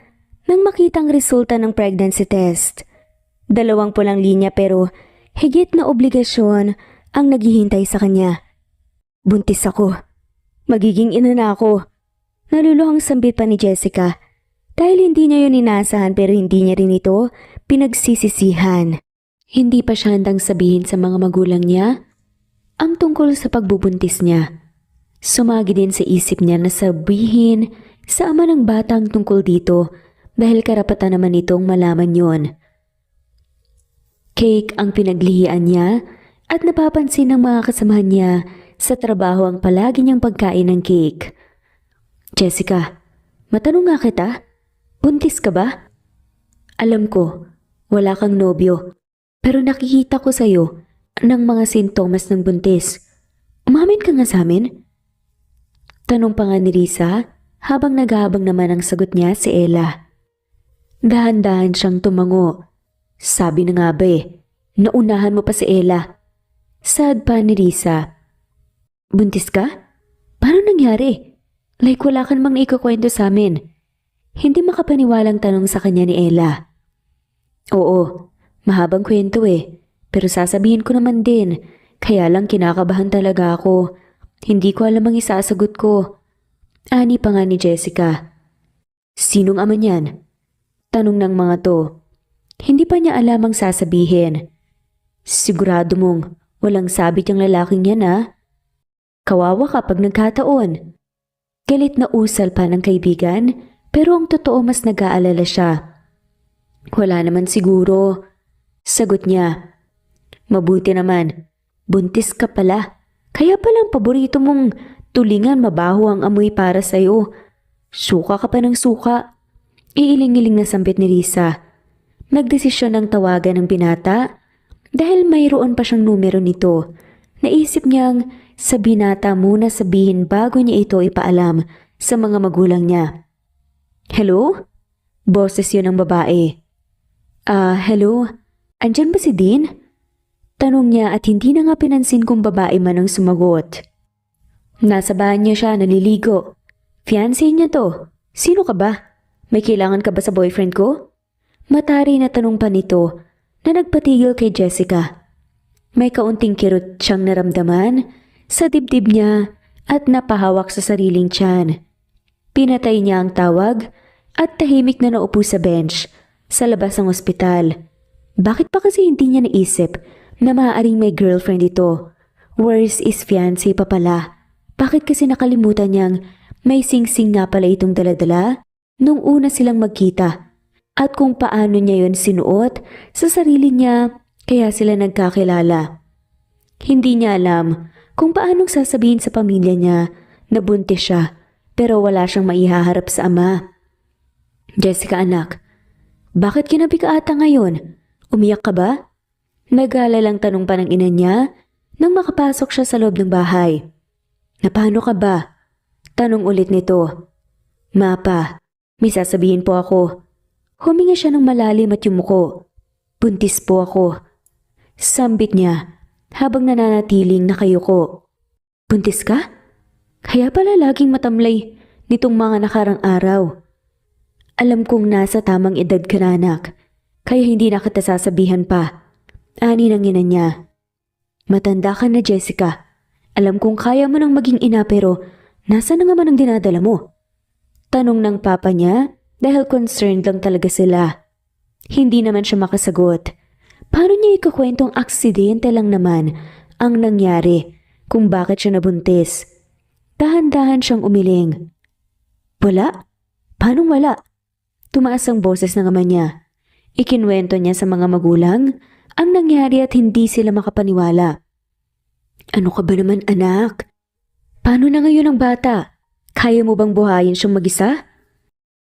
nang makita ang resulta ng pregnancy test. 2 pulang linya pero higit na obligasyon ang naghihintay sa kanya. Buntis ako. Magiging ina na ako. Naluluhang sambit pa ni Jessica dahil hindi niya yun inaasahan pero hindi niya rin ito pinagsisisihan. Hindi pa siya handang sabihin sa mga magulang niya ang tungkol sa pagbubuntis niya. Sumagi din sa isip niya na sabihin sa ama ng batang tungkol dito dahil karapatan naman itong malaman yon. Cake ang pinaglihian niya at napapansin ng mga kasamahan niya sa trabaho ang palagi niyang pagkain ng cake. Jessica, matanong nga kita, buntis ka ba? Alam ko, wala kang nobyo, pero nakikita ko sa'yo ng mga sintomas ng buntis. Umamin ka nga sa amin? Tanong pa nga ni Risa habang naghahabang naman ang sagot niya si Ella. Dahan-dahan siyang tumango. Sabi na nga ba naunahan mo pa si Ella. Sad pa ni Risa. Buntis ka? Paano nangyari? Like wala ka namang ikukwento sa amin. Hindi makapaniwalang tanong sa kanya ni Ella. Oo, mahabang kwento pero sasabihin ko naman din. Kaya lang kinakabahan talaga ako. Hindi ko alam ang isasagot ko. Ani pa nga ni Jessica. Sinong ama niyan? Tanong ng mga to. Hindi pa niya alam ang sasabihin. Sigurado mong walang sabit yung lalaking yan Kawawa ka pag nagkataon. Galit na usal pa ng kaibigan pero ang totoo mas nag-aalala siya. Wala naman siguro. Sagot niya. Mabuti naman. Buntis ka pala. Kaya palang paborito mong tulingan mabaho ang amoy para sa'yo. Suka ka pa ng suka. Iiling-iling na sambit ni Risa. Nagdesisyon ng tawagan ng binata dahil mayroon pa siyang numero nito. Naisip niyang sa binata muna sabihin bago niya ito ipaalam sa mga magulang niya. Hello? Boses yun ng babae. Hello? Andyan ba si Dean? Tanong niya at hindi na nga pinansin kung babae man ang sumagot. Nasa bahay niya siya, naliligo. Fiancé niya to. Sino ka ba? May kailangan ka ba sa boyfriend ko? Matari na tanong pa nito na nagpatigil kay Jessica. May kaunting kirot siyang naramdaman sa dibdib niya at napahawak sa sariling tiyan. Pinatay niya ang tawag at tahimik na naupo sa bench sa labas ng ospital. Bakit pa kasi hindi niya naisip na maaaring may girlfriend ito? Worse is fiancé pa pala. Bakit kasi nakalimutan niyang may singsing nga pala itong daladala nung una silang magkita? At kung paano niya yon sinuot sa sarili niya kaya sila nagkakilala. Hindi niya alam kung paanong sasabihin sa pamilya niya na buntis siya pero wala siyang maihaharap sa ama. Jessica anak, bakit kinabi ka ata ngayon? Umiyak ka ba? Nag-aalalang tanong pa ng ina niya nang makapasok siya sa loob ng bahay. Napano ka ba? Tanong ulit nito. Mapa, may sasabihin po ako. Huminga siya ng malalim at yumuko. Buntis po ako. Sambit niya habang nananatiling nakayuko. Buntis ka? Kaya pala laging matamlay nitong mga nakarang araw. Alam kong nasa tamang edad ka na anak, kaya hindi na kita sasabihan pa. Ani ng ina niya. Matanda ka na Jessica. Alam kong kaya mo nang maging ina pero nasa na nga man ang dinadala mo? Tanong ng papa niya dahil concerned lang talaga sila. Hindi naman siya makasagot. Paano niya ikukwentong aksidente lang naman ang nangyari kung bakit siya nabuntis? Dahan-dahan siyang umiling. Wala? Paanong wala? Tumaas ang boses ng ama niya. Ikinwento niya sa mga magulang ang nangyari at hindi sila makapaniwala. Ano ka ba naman anak? Paano na ngayon ang bata? Kaya mo bang buhayin siyang mag-isa?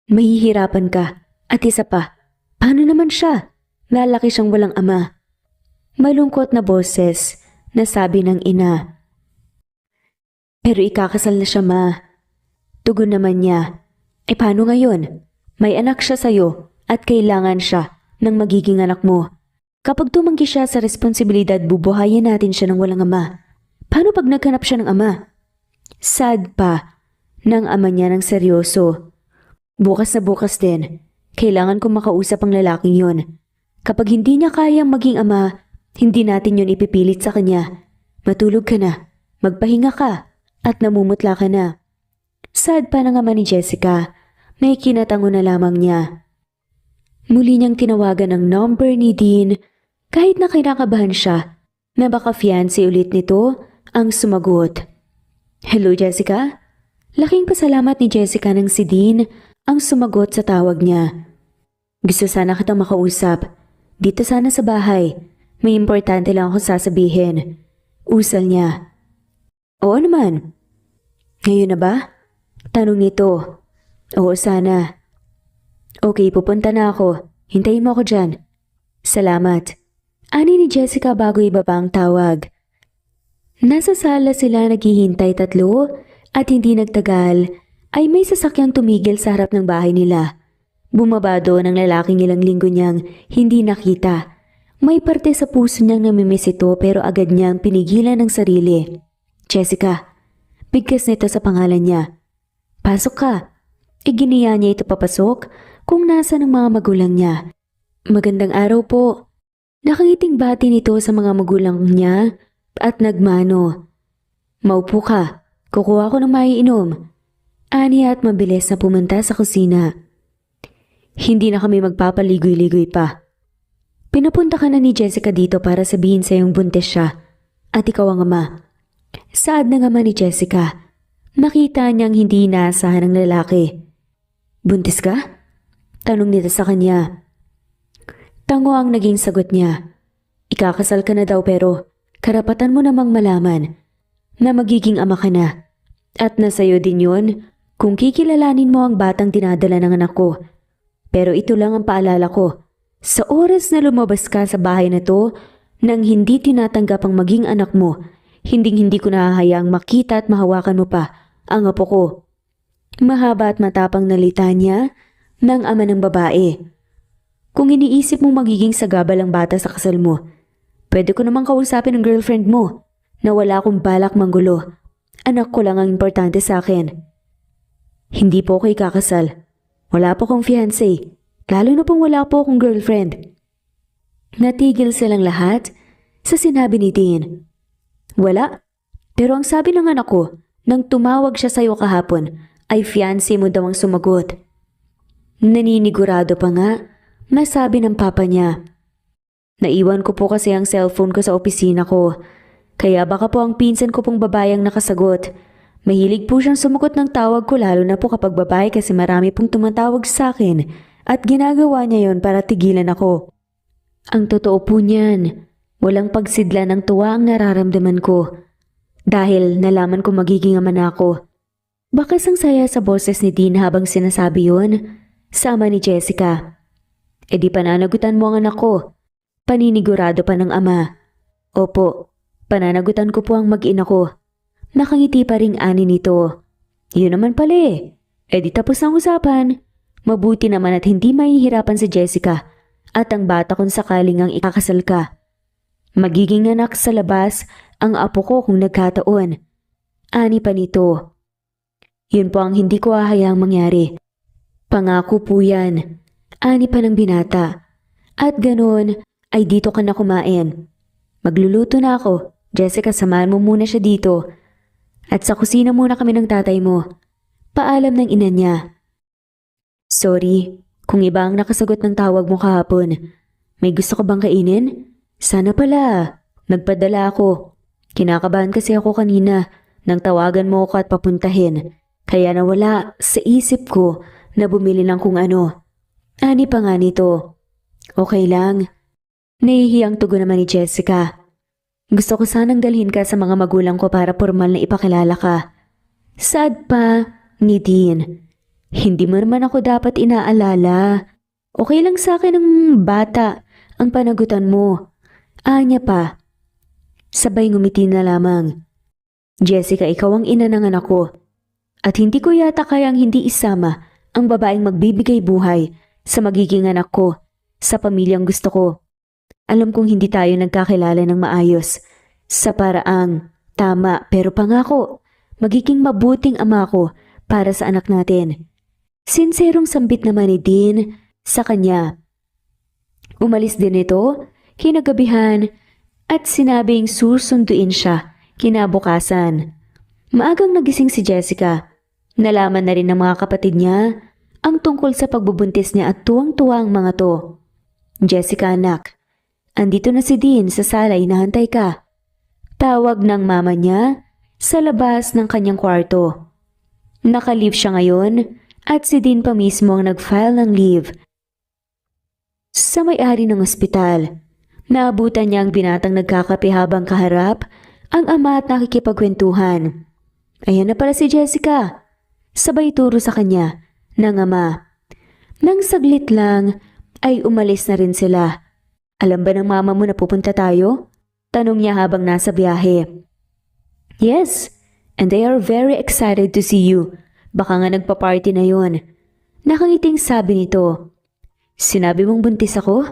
Mahihirapan ka. At isa pa, paano naman siya? Lalaki siyang walang ama. Malungkot na boses na sabi ng ina. Pero ikakasal na siya ma. Tugon naman niya. Paano ngayon? May anak siya sa'yo at kailangan siya ng magiging anak mo. Kapag tumanggi siya sa responsibilidad, bubuhayin natin siya ng walang ama. Paano pag naghanap siya ng ama? Sad pa ng ama niya ng seryoso. Bukas na bukas din, kailangan kong makausap ang lalaking yon. Kapag hindi niya kayang maging ama, hindi natin yon ipipilit sa kanya. Matulog ka na, magpahinga ka, at namumutla ka na. Sad pa ng ama ni Jessica, may kinatango na lamang niya. Muli niyang tinawagan ang number ni Dean kahit na kinakabahan siya na baka fiancé ulit nito ang sumagot. Hello Jessica? Laking pasalamat ni Jessica nang si Dean ang sumagot sa tawag niya. Gusto sana kitang makausap. Dito sana sa bahay. May importante lang akong sasabihin. Usal niya. Oo naman. Ngayon na ba? Tanong nito. Oo sana. Okay, pupunta na ako. Hintayin mo ako dyan. Salamat. Ani ni Jessica bago ibaba ang tawag. Nasa sala sila naghihintay tatlo at hindi nagtagal ay may sasakyang tumigil sa harap ng bahay nila. Bumaba doon ang lalaking ilang linggo niyang hindi nakita. May parte sa puso niyang namimiss ito pero agad niyang pinigilan ng sarili. Jessica, bigkas nito sa pangalan niya. Pasok ka. Iginiya niya ito papasok kung nasa ng mga magulang niya. Magandang araw po. Nakangiting bati nito sa mga magulang niya at nagmano. Maupo ka. Kukuha ko ng maiinom. Ani at mabilis na pumunta sa kusina. Hindi na kami magpapaligoy-ligoy pa. Pinapunta ka na ni Jessica dito para sabihin sa iyong buntis siya. At ikaw ang ama. Saad ng ama ni Jessica. Nakita niyang hindi inaasahan ng lalaki. Buntis ka? Tanong nito sa kanya. Tango ang naging sagot niya. Ikakasal ka na daw pero karapatan mo namang malaman na magiging ama ka na. At nasayo din yun kung kikilalanin mo ang batang dinadala ng anak ko. Pero ito lang ang paalala ko. Sa oras na lumabas ka sa bahay na to, nang hindi tinatanggap ang maging anak mo, hindi ko nahahayaang makita at mahawakan mo pa ang apo ko. Mahaba at matapang na litanya ng ama ng babae. Kung iniisip mong magiging sagabal ang bata sa kasal mo, pwede ko namang kausapin ang girlfriend mo na wala akong balak manggulo. Anak ko lang ang importante sa akin. Hindi po ako ikakasal. Wala po akong fiancé. Lalo na pong wala po akong girlfriend. Natigil silang lahat sa sinabi ni Dean. Wala. Pero ang sabi ng anak ko, nang tumawag siya sa'yo kahapon, ay fiancé mo daw ang sumagot. Naninigurado pa nga, masabi ng papa niya. Naiwan ko po kasi ang cellphone ko sa opisina ko. Kaya baka po ang pinsan ko pong babayang nakasagot. Mahilig po siyang sumagot ng tawag ko lalo na po kapag babae kasi marami pong tumatawag sa akin at ginagawa niya yon para tigilan ako. Ang totoo po niyan, walang pagsidla ng tuwa ang nararamdaman ko. Dahil nalaman ko magiging ama na ako. Bakas ang saya sa boses ni Dean habang sinasabi yon, sama ni Jessica. E di pananagutan mo ang anak ko. Paninigurado pa ng ama. Opo, pananagutan ko po ang mag-ina ko. Nakangiti pa ring ani nito. Yun naman pala eh. E di tapos ang usapan. Mabuti naman at hindi mahihirapan si Jessica at ang bata kung sakaling ang ikakasal ka. Magiging anak sa labas ang apo ko kung nagkataon. Ani pa nito. Yun po ang hindi ko hahayaang mangyari. Pangako po yan. Ani pa ng binata. At ganun ay dito ka na kumain. Magluluto na ako. Jessica, samahan mo muna siya dito. At sa kusina muna kami ng tatay mo. Paalam ng ina niya. Sorry, kung iba ang nakasagot ng tawag mo kahapon. May gusto ka bang kainin? Sana pala. Nagpadala ako. Kinakabahan kasi ako kanina nang tawagan mo ako at papuntahin. Kaya nawala sa isip ko na bumili ng kung ano. Ani pa nga nito. Okay lang. Nahihiyang tugon naman ni Jessica. Gusto ko sanang dalhin ka sa mga magulang ko para formal na ipakilala ka. Sad pa ni Dean. Hindi mo naman ako dapat inaalala. Okay lang sa akin ng bata ang panagutan mo. Anya pa. Sabay ngumiti na lamang. Jessica, ikaw ang ina ng anak ko. At hindi ko yata kayang hindi isama ang babaeng magbibigay buhay sa magiging anak ko, sa pamilyang gusto ko. Alam kong hindi tayo nagkakilala ng maayos sa paraang tama pero pangako, magiging mabuting ama ko para sa anak natin. Sinserong sambit naman ni Dean sa kanya. Umalis din ito kinagabihan at sinabing susunduin siya kinabukasan. Maagang nagising si Jessica. Nalaman na rin ng mga kapatid niya ang tungkol sa pagbubuntis niya at tuwang-tuwa ang mga to. Jessica anak, andito na si Dean sa sala, inahantay ka. Tawag ng mama niya sa labas ng kanyang kwarto. Naka-leave siya ngayon at si Dean pa mismo ang nag-file ng leave. Sa may-ari ng ospital, naabutan niya ang binatang nagkakape habang kaharap ang ama at nakikipagkwentuhan. Ayan na pala si Jessica. Sabay turo sa kanya ng ama. Nang saglit lang, ay umalis na rin sila. Alam ba ng mama mo na pupunta tayo? Tanong niya habang nasa biyahe. Yes, and they are very excited to see you. Baka nga nagpa-party na yon. Nakangiting sabi nito. Sinabi mong buntis ako?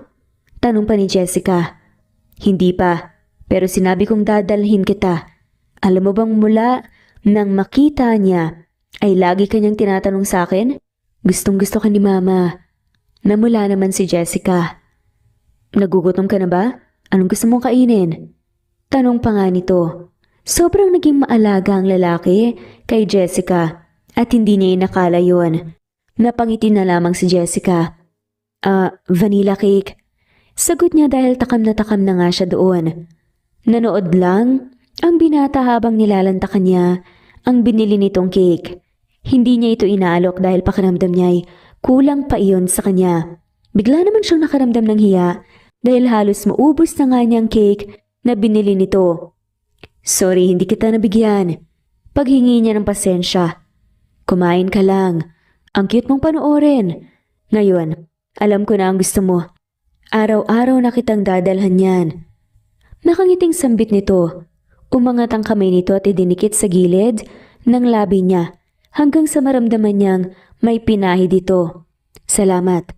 Tanong pa ni Jessica. Hindi pa, pero sinabi kong dadalhin kita. Alam mo bang mula nang makita niya ay lagi kanyang tinatanong sa akin? Gustong gusto ka ni mama. Namula naman si Jessica. Nagugutom ka na ba? Anong gusto mong kainin? Tanong pa nga nito. Sobrang naging maalaga ang lalaki kay Jessica at hindi niya inakala yun. Napangiti na lamang si Jessica. Vanilla cake. Sagot niya dahil takam na nga siya doon. Nanood lang ang binata habang nilalantakan niya ang binili nitong cake. Hindi niya ito inaalok dahil pakiramdam niya ay kulang pa iyon sa kanya. Bigla naman siyang nakaramdam ng hiya dahil halos maubos na nga niyang cake na binili nito. Sorry, hindi kita nabigyan. Paghingi niya ng pasensya. Kumain ka lang. Ang cute mong panoorin. Ngayon, alam ko na ang gusto mo. Araw-araw na kitang dadalhan yan. Nakangiting sambit nito. Umangat ang kamay nito at idinikit sa gilid ng labi niya hanggang sa maramdaman niyang may pinahi dito. Salamat.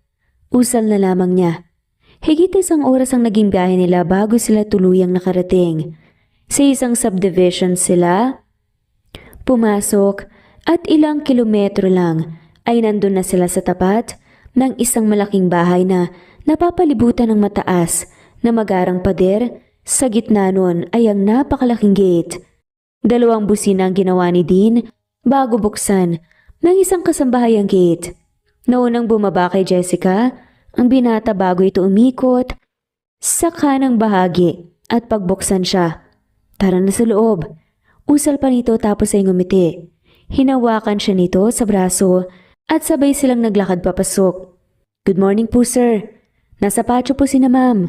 Usal na lamang niya. Higit isang oras ang naging biyahe nila bago sila tuluyang nakarating. Sa isang subdivision sila pumasok at ilang kilometro lang ay nandun na sila sa tapat ng isang malaking bahay na napapalibutan ng mataas na magarang pader. Sa gitna nun ay ang napakalaking gate. 2 busina ang ginawa ni Dean bago buksan ng isang kasambahayang gate. Naunang bumaba kay Jessica ang binata bago ito umikot sa kanang bahagi at pagbuksan siya. Tara na sa loob. Usal pa nito tapos ay ngumiti. Hinawakan siya nito sa braso at sabay silang naglakad papasok. Good morning po sir. Nasa patio po si na ma'am.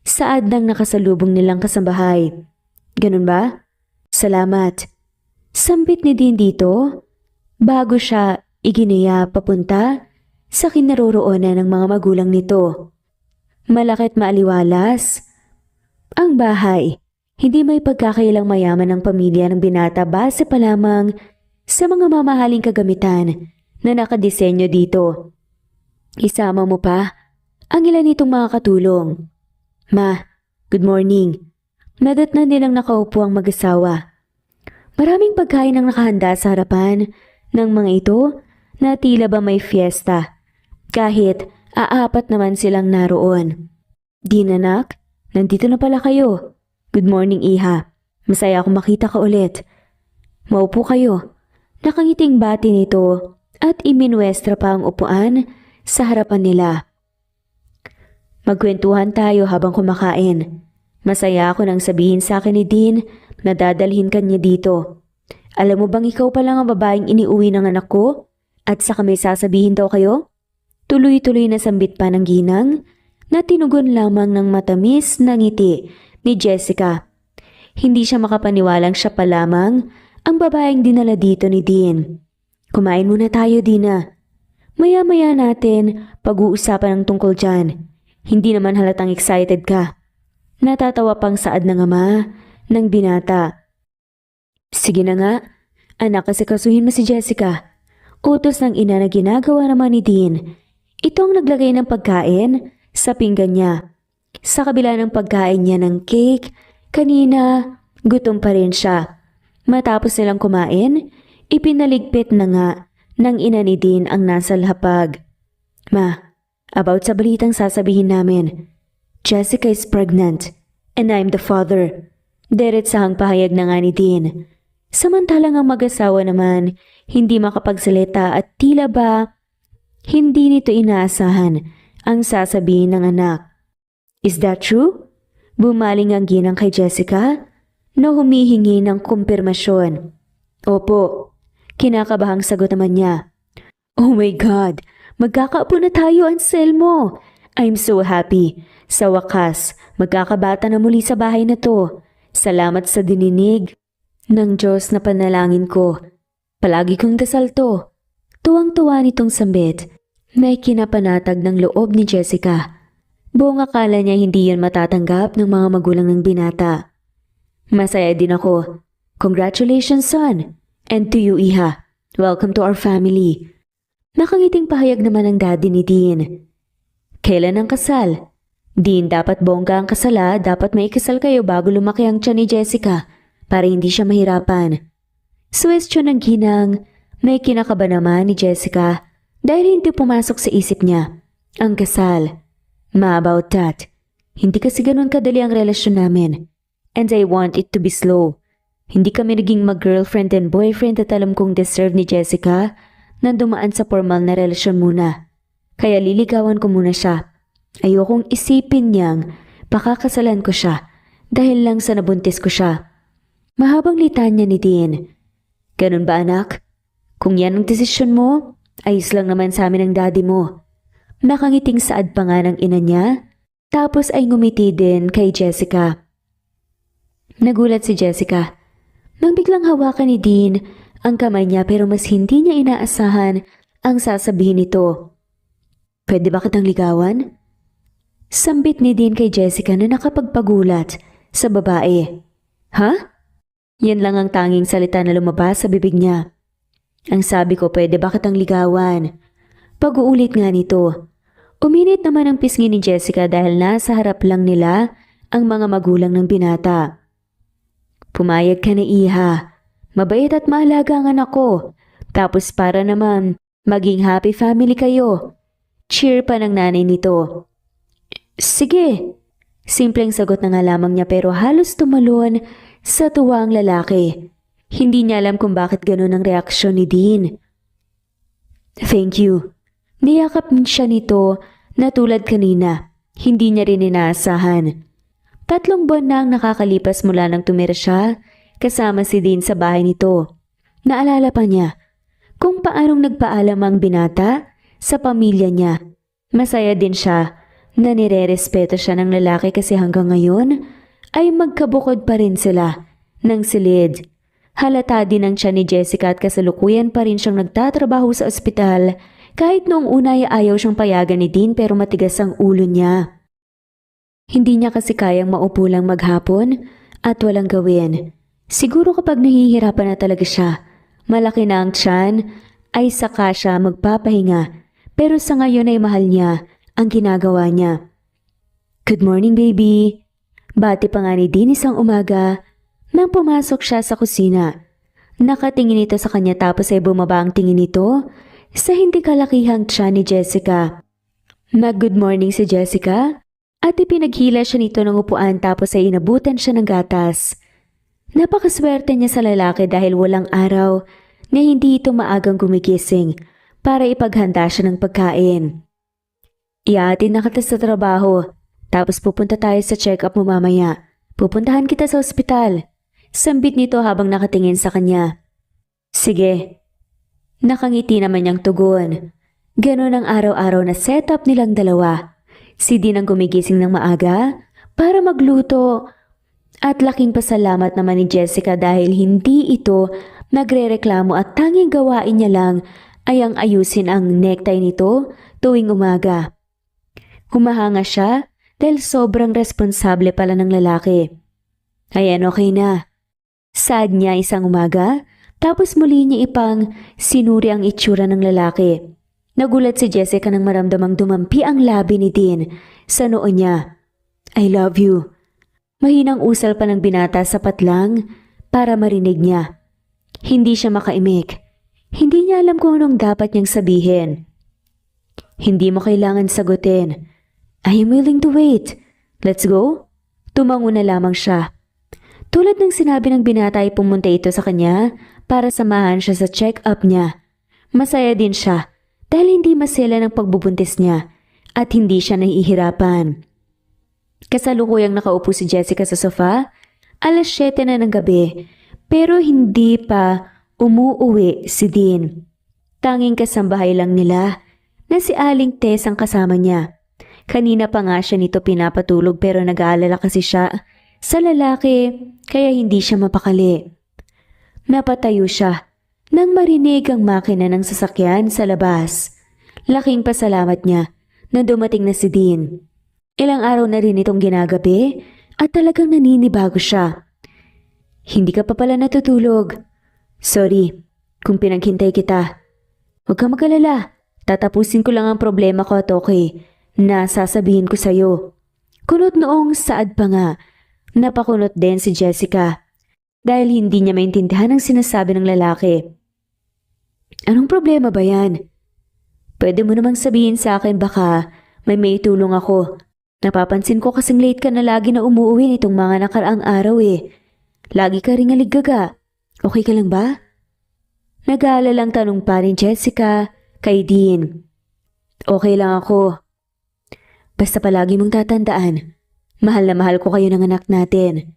Saad ng nakasalubong nilang kasambahay. Ganun ba? Salamat. Sambit ni Dean dito bago siya iginiya papunta sa kinaroroonan ng mga magulang nito. Malaki at maaliwalas ang bahay. Hindi may pagkakailang mayaman ng pamilya ng binata base pa lamang sa mga mamahaling kagamitan na nakadisenyo dito. Isama mo pa ang ilan nitong mga katulong. Ma, good morning. Nadatnan nilang nakaupo ang mag-asawa. Maraming pagkain ang nakahanda sa harapan ng mga ito na tila ba may fiesta. Kahit aapat naman silang naroon. Dean anak, nandito na pala kayo. Good morning iha. Masaya akong makita ka ulit. Maupo kayo. Nakangiting bati nito at iminwestra pa ang upuan sa harapan nila. Magkwentuhan tayo habang kumakain. Masaya ako nang sabihin sa akin ni Dean na dadalhin ka niya dito. Alam mo bang ikaw pa lang ang babaeng iniuwi ng anak ko? At saka may sasabihin daw kayo? Tuloy-tuloy na sambit pa ng ginang na tinugon lamang ng matamis na ngiti ni Jessica. Hindi siya makapaniwalang siya pa lamang ang babaeng dinala dito ni Dean. Kumain muna tayo, Dina. Maya-maya natin pag-uusapan ng tungkol dyan. Hindi naman halatang excited ka. Natatawa pang saad ng ama ng binata. Sige na nga, anak kasi kasuhin mo si Jessica. Utos ng ina na ginagawa naman ni Dean. Ito ang naglagay ng pagkain sa pinggan niya. Sa kabila ng pagkain niya ng cake, kanina gutom pa rin siya. Matapos nilang kumain, ipinaligpit na nga ng ina ni Dean ang nasa hapag. Ma, about sa balitang sasabihin namin. Jessica is pregnant and I'm the father. Diretsahang pahayag na nga ni Dean. Samantalang ang mag-asawa naman hindi makapagsalita at tila ba hindi nito inaasahan ang sasabihin ng anak. Is that true? Bumaling ang ginang kay Jessica na humihingi ng kumpirmasyon. Opo, kinakabahang sagot naman niya. Oh my God! Magkakaapo na tayo, Anselmo! I'm so happy. Sa wakas, magkakabata na muli sa bahay na to. Salamat sa dininig ng Diyos na panalangin ko. Palagi kong dasal to. Tuwang-tuwa nitong sambit May kinapanatag ng loob ni Jessica. Buong akala niya hindi yun matatanggap ng mga magulang ng binata. Masaya din ako. Congratulations, son! And to you, Iha. Welcome to our family. Nakangiting pahayag naman ng daddy ni Dean. Kailan ang kasal? Dean, dapat bongga ang kasala, dapat may ikasal kayo bago lumaki ang tiyan ni Jessica para hindi siya mahirapan. Suwestyon ng ginang, may kinakaba naman ni Jessica dahil hindi pumasok sa isip niya ang kasal. Ma, about that. Hindi kasi ganun kadali ang relasyon namin. And I want it to be slow. Hindi kami naging mag-girlfriend and boyfriend at alam kong deserve ni Jessica na dumaan sa formal na relasyon muna. Kaya liligawan ko muna siya. Ayokong isipin niyang pakakasalan ko siya dahil lang sa nabuntis ko siya. Mahabang litanya ni Dean. Ganun ba anak? Kung yan ang desisyon mo, ayos lang naman sa amin ang daddy mo. Nakangiting saad pa nga ng ina niya, tapos ay ngumiti din kay Jessica. Nagulat si Jessica nang biglang hawakan ni Dean ang kamay niya pero mas hindi niya inaasahan ang sasabihin nito. Pwede ba kitang ligawan? Sambit ni Dean kay Jessica na nakapagpagulat sa babae. Ha? Yan lang ang tanging salita na lumabas sa bibig niya. Ang sabi ko, pwede ba kitang ligawan? Pag-uulit nga nito. Uminit naman ang pisngi ni Jessica dahil nasa harap lang nila ang mga magulang ng binata. Pumayag ka na, Iha. Mabait at mahalaga ang anak ko. Tapos para naman, maging happy family kayo. Cheer pa ng nanay nito. Sige. Simpleng sagot na nga lamang niya pero halos tumalon sa tuwa ang lalaki. Hindi niya alam kung bakit ganun ang reaksyon ni Dean. Thank you. Niyakap siya nito na tulad kanina. Hindi niya rin inaasahan. 3 buwan na ang nakakalipas mula nang tumira siya kasama si Dean sa bahay nito. Naalala pa niya kung paanong nagpaalam ang binata sa pamilya niya. Masaya din siya na nire-respeto siya ng lalaki kasi hanggang ngayon ay magkabukod pa rin sila ng silid. Halata din ang tiyan ni Jessica at kasalukuyan pa rin siyang nagtatrabaho sa ospital kahit noong una ay ayaw siyang payagan ni Dean pero matigas ang ulo niya. Hindi niya kasi kayang maupo lang maghapon at walang gawin. Siguro kapag nahihirapan na talaga siya, malaki na ang tiyan, ay saka siya magpapahinga. Pero sa ngayon ay mahal niya ang ginagawa niya. Good morning, baby. Bati pa nga ni Dean isang umaga nang pumasok siya sa kusina. Nakatingin ito sa kanya tapos ay bumaba ang tingin nito sa hindi kalakihang tiyan ni Jessica. Nag-good morning si Jessica at ipinaghila siya nito ng upuan tapos ay inabutan siya ng gatas. Napakaswerte niya sa lalaki dahil walang araw na hindi ito maagang gumigising para ipaghanda siya ng pagkain. Iaatin na kita sa trabaho, tapos pupunta tayo sa check-up mo mamaya. Pupuntahan kita sa ospital. Sambit nito habang nakatingin sa kanya. Sige. Nakangiti naman niyang tugon. Ganon ang araw-araw na setup nilang dalawa. Si Dean ang gumigising ng maaga para magluto. At laking pasalamat naman ni Jessica dahil hindi ito nagrereklamo at tanging gawain niya lang ay ang ayusin ang necktie nito tuwing umaga. Humahanga siya dahil sobrang responsable pala ng lalaki. Ayan, okay na. Sad niya isang umaga, tapos muli niya ipang sinuri ang itsura ng lalaki. Nagulat si Jessica nang maramdamang dumampi ang labi ni Dean sa noo niya. I love you. Mahinang usal pa ng binata sapat lang para marinig niya. Hindi siya makaimik. Hindi niya alam kung anong dapat niyang sabihin. Hindi mo kailangan sagutin. I am willing to wait. Let's go? Tumango na lamang siya. Tulad ng sinabi ng binata ay pumunta ito sa kanya para samahan siya sa check-up niya. Masaya din siya dahil hindi masela ng pagbubuntis niya at hindi siya nahihirapan. Kasalukuyang nakaupo si Jessica sa sofa, 7:00 na ng gabi, pero hindi pa umuuwi si Dean. Tanging kasambahay lang nila na si Aling Tess ang kasama niya. Kanina pa nga siya nito pinapatulog pero nag-aalala kasi siya sa lalaki kaya hindi siya mapakali. Napatayo siya nang marinig ang makina ng sasakyan sa labas. Laking pasalamat niya na dumating na si Dean. Ilang araw na rin itong ginagabi at talagang naninibago siya. Hindi ka pa pala natutulog. Sorry kung pinaghintay kita. Huwag kang mag-alala. Tatapusin ko lang ang problema ko at okay na sasabihin ko sa'yo. Kunot noong saad pa nga. Napakunot din si Jessica dahil hindi niya maintindihan ang sinasabi ng lalaki. Anong problema ba yan? Pwede mo namang sabihin sa akin baka may maitulong ako. Napapansin ko kasing late ka na lagi na umuuwi nitong mga nakaraang araw eh. Lagi ka ring aliggaga. Okay ka lang ba? Nag-aalalang tanong pa ni Jessica kay Dean. Okay lang ako. Basta palagi mong tatandaan, mahal na mahal ko kayo ng anak natin.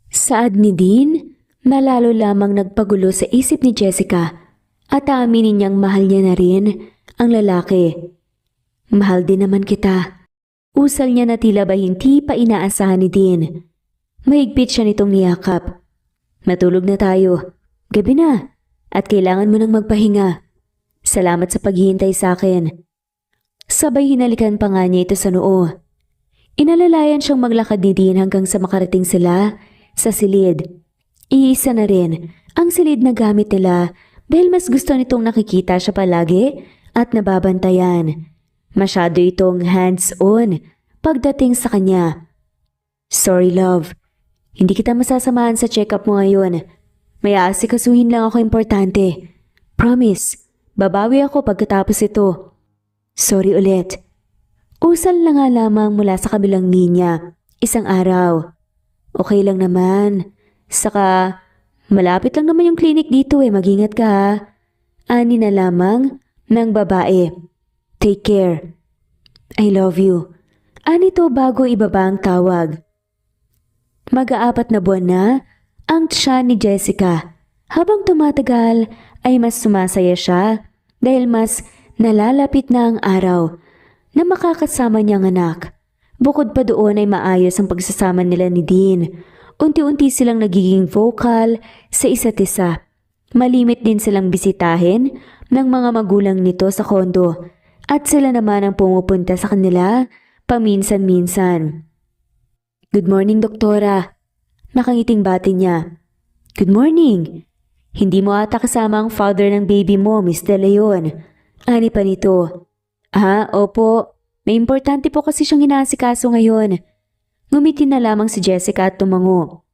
Saad ni Dean, malalo lamang nagpagulo sa isip ni Jessica at aaminin niyang mahal niya na rin ang lalaki. Mahal din naman kita. Usal niya na tila ba hindi pa inaasahan ni Dean. Mahigpit siya nitong niyakap. Matulog na tayo. Gabi na at kailangan mo nang magpahinga. Salamat sa paghihintay sa akin. Sabay hinalikan pa nga niya ito sa noo. Inalalayan siyang maglakad ni Dean hanggang sa makarating sila sa silid. Iisa na rin ang silid na gamit nila dahil mas gusto nitong nakikita siya palagi at nababantayan. Masyado itong hands-on pagdating sa kanya. Sorry love, hindi kita masasamahan sa check-up mo ngayon. May aasikasuhin lang ako importante. Promise, babawi ako pagkatapos ito. Sorry ulit. Usal na nga lamang mula sa kabilang linya, isang araw. Okay lang naman. Saka, malapit lang naman yung clinic dito eh, mag-ingat ka ha. Ani na lamang ng babae. Take care. I love you. Ani to bago ibaba ang tawag. Mag-aapat na buwan na ang tiyan ni Jessica. Habang tumatagal ay mas sumasaya siya dahil mas nalalapit na ang araw na makakasama niyang anak. Bukod pa doon ay maayos ang pagsasama nila ni Dean. Unti-unti silang nagiging vocal sa isa't isa. Malimit din silang bisitahin ng mga magulang nito sa kondo at sila naman ang pumupunta sa kanila paminsan-minsan. Good morning, doktora. Nakangiting bati niya. Good morning. Hindi mo ata kasama ang father ng baby mo, Miss De Leon. Ani pa nito. Opo. May importante po kasi siyang inaasikaso ngayon. Ngumiti na lamang si Jessica at tumango.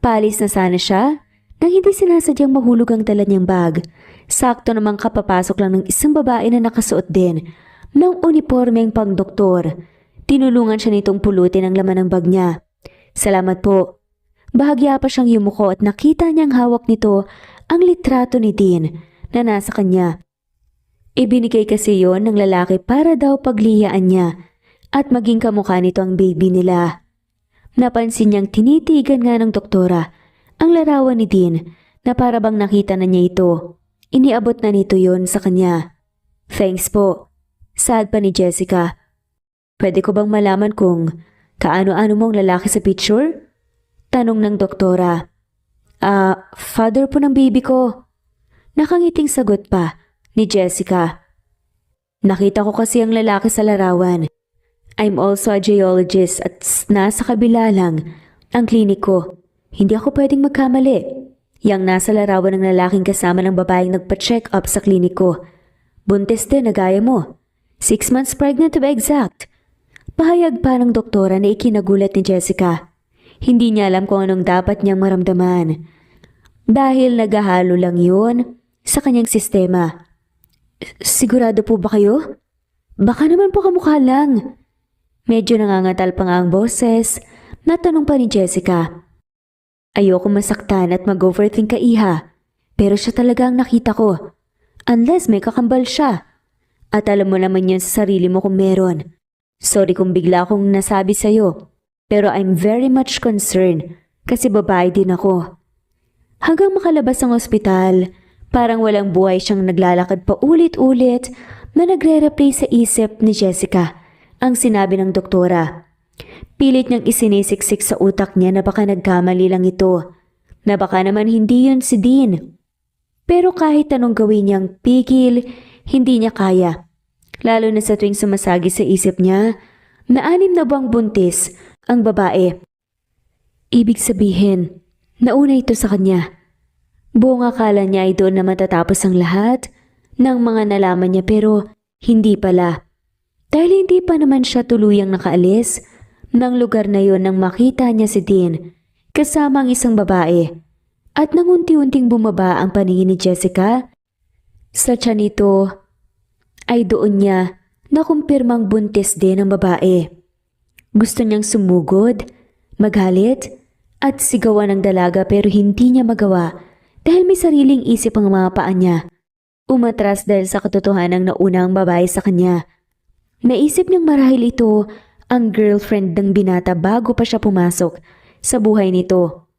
Paalis na sana siya nang hindi sinasadyang mahulog ang dala niyang bag. Sakto namang kapapasok lang ng isang babae na nakasuot din ng unipormeng pang-doktor. Tinulungan siya nitong pulutin ang laman ng bag niya. Salamat po. Bahagya pa siyang yumuko at nakita niyang hawak nito ang litrato ni Dean na nasa kanya. Ibinigay kasi yon ng lalaki para daw paglihiyaan niya at maging kamukha nito ang baby nila. Napansin niyang tinitigan nga ng doktora ang larawan ni Dean na para bang nakita na niya ito. Iniabot na nito yon sa kanya. Thanks po. Sad pa ni Jessica. Pwede ko bang malaman kung kaano-ano mong lalaki sa picture? Tanong ng doktora. Father po ng baby ko. Nakangiting sagot pa ni Jessica. Nakita ko kasi ang lalaki sa larawan. I'm also a geologist at nasa kabila lang ang klinik ko. Hindi ako pwedeng magkamali. Yang nasa larawan ng lalaking kasama ng babaeng nagpa-check up sa klinik ko. Buntis din na gaya mo. 6 months pregnant to be exact. Pahayag pa ng doktora na ikinagulat ni Jessica. Hindi niya alam kung anong dapat niyang maramdaman. Dahil naghahalo lang yun sa kanyang sistema. Sigurado po ba kayo? Baka naman po kamukha lang. Medyo nangangatal pa nga ang boses. Natanong pa ni Jessica. Ayoko masaktan at mag-overthink ka iha. Pero siya talaga ang nakita ko. Unless may kakambal siya. At alam mo naman yun sa sarili mo kung meron. Sorry kung bigla akong nasabi sa'yo. Pero I'm very much concerned kasi babae din ako. Hanggang makalabas ang ospital, parang walang buhay siyang naglalakad pa ulit-ulit na nagre-replay sa isip ni Jessica ang sinabi ng doktora. Pilit niyang isinisiksik sa utak niya na baka nagkamali lang ito, na baka naman hindi yun si Dean. Pero kahit anong gawin niyang pigil, Hindi niya kaya. Lalo na sa tuwing sumasagi sa isip niya na 6 na buwang buntis ang babae. Ibig sabihin, nauna ito sa kanya. Buong akala niya ay doon na matatapos ang lahat ng mga nalaman niya pero hindi pala. Dahil hindi pa naman siya tuluyang nakaalis ng lugar na yon nang makita niya si Dean kasama ang isang babae. At nang unti-unting bumaba ang paningin ni Jessica, sa tiyan nito ay doon niya nakumpirmang buntis din ang babae. Gusto niyang sumugod, magalit, at sigawan ng dalaga pero hindi niya magawa dahil may sariling isip ang mga paa niya. Umatras dahil sa katotohanang nauna ang babae sa kanya. Naisip niyang marahil ito ang girlfriend ng binata bago pa siya pumasok sa buhay nito.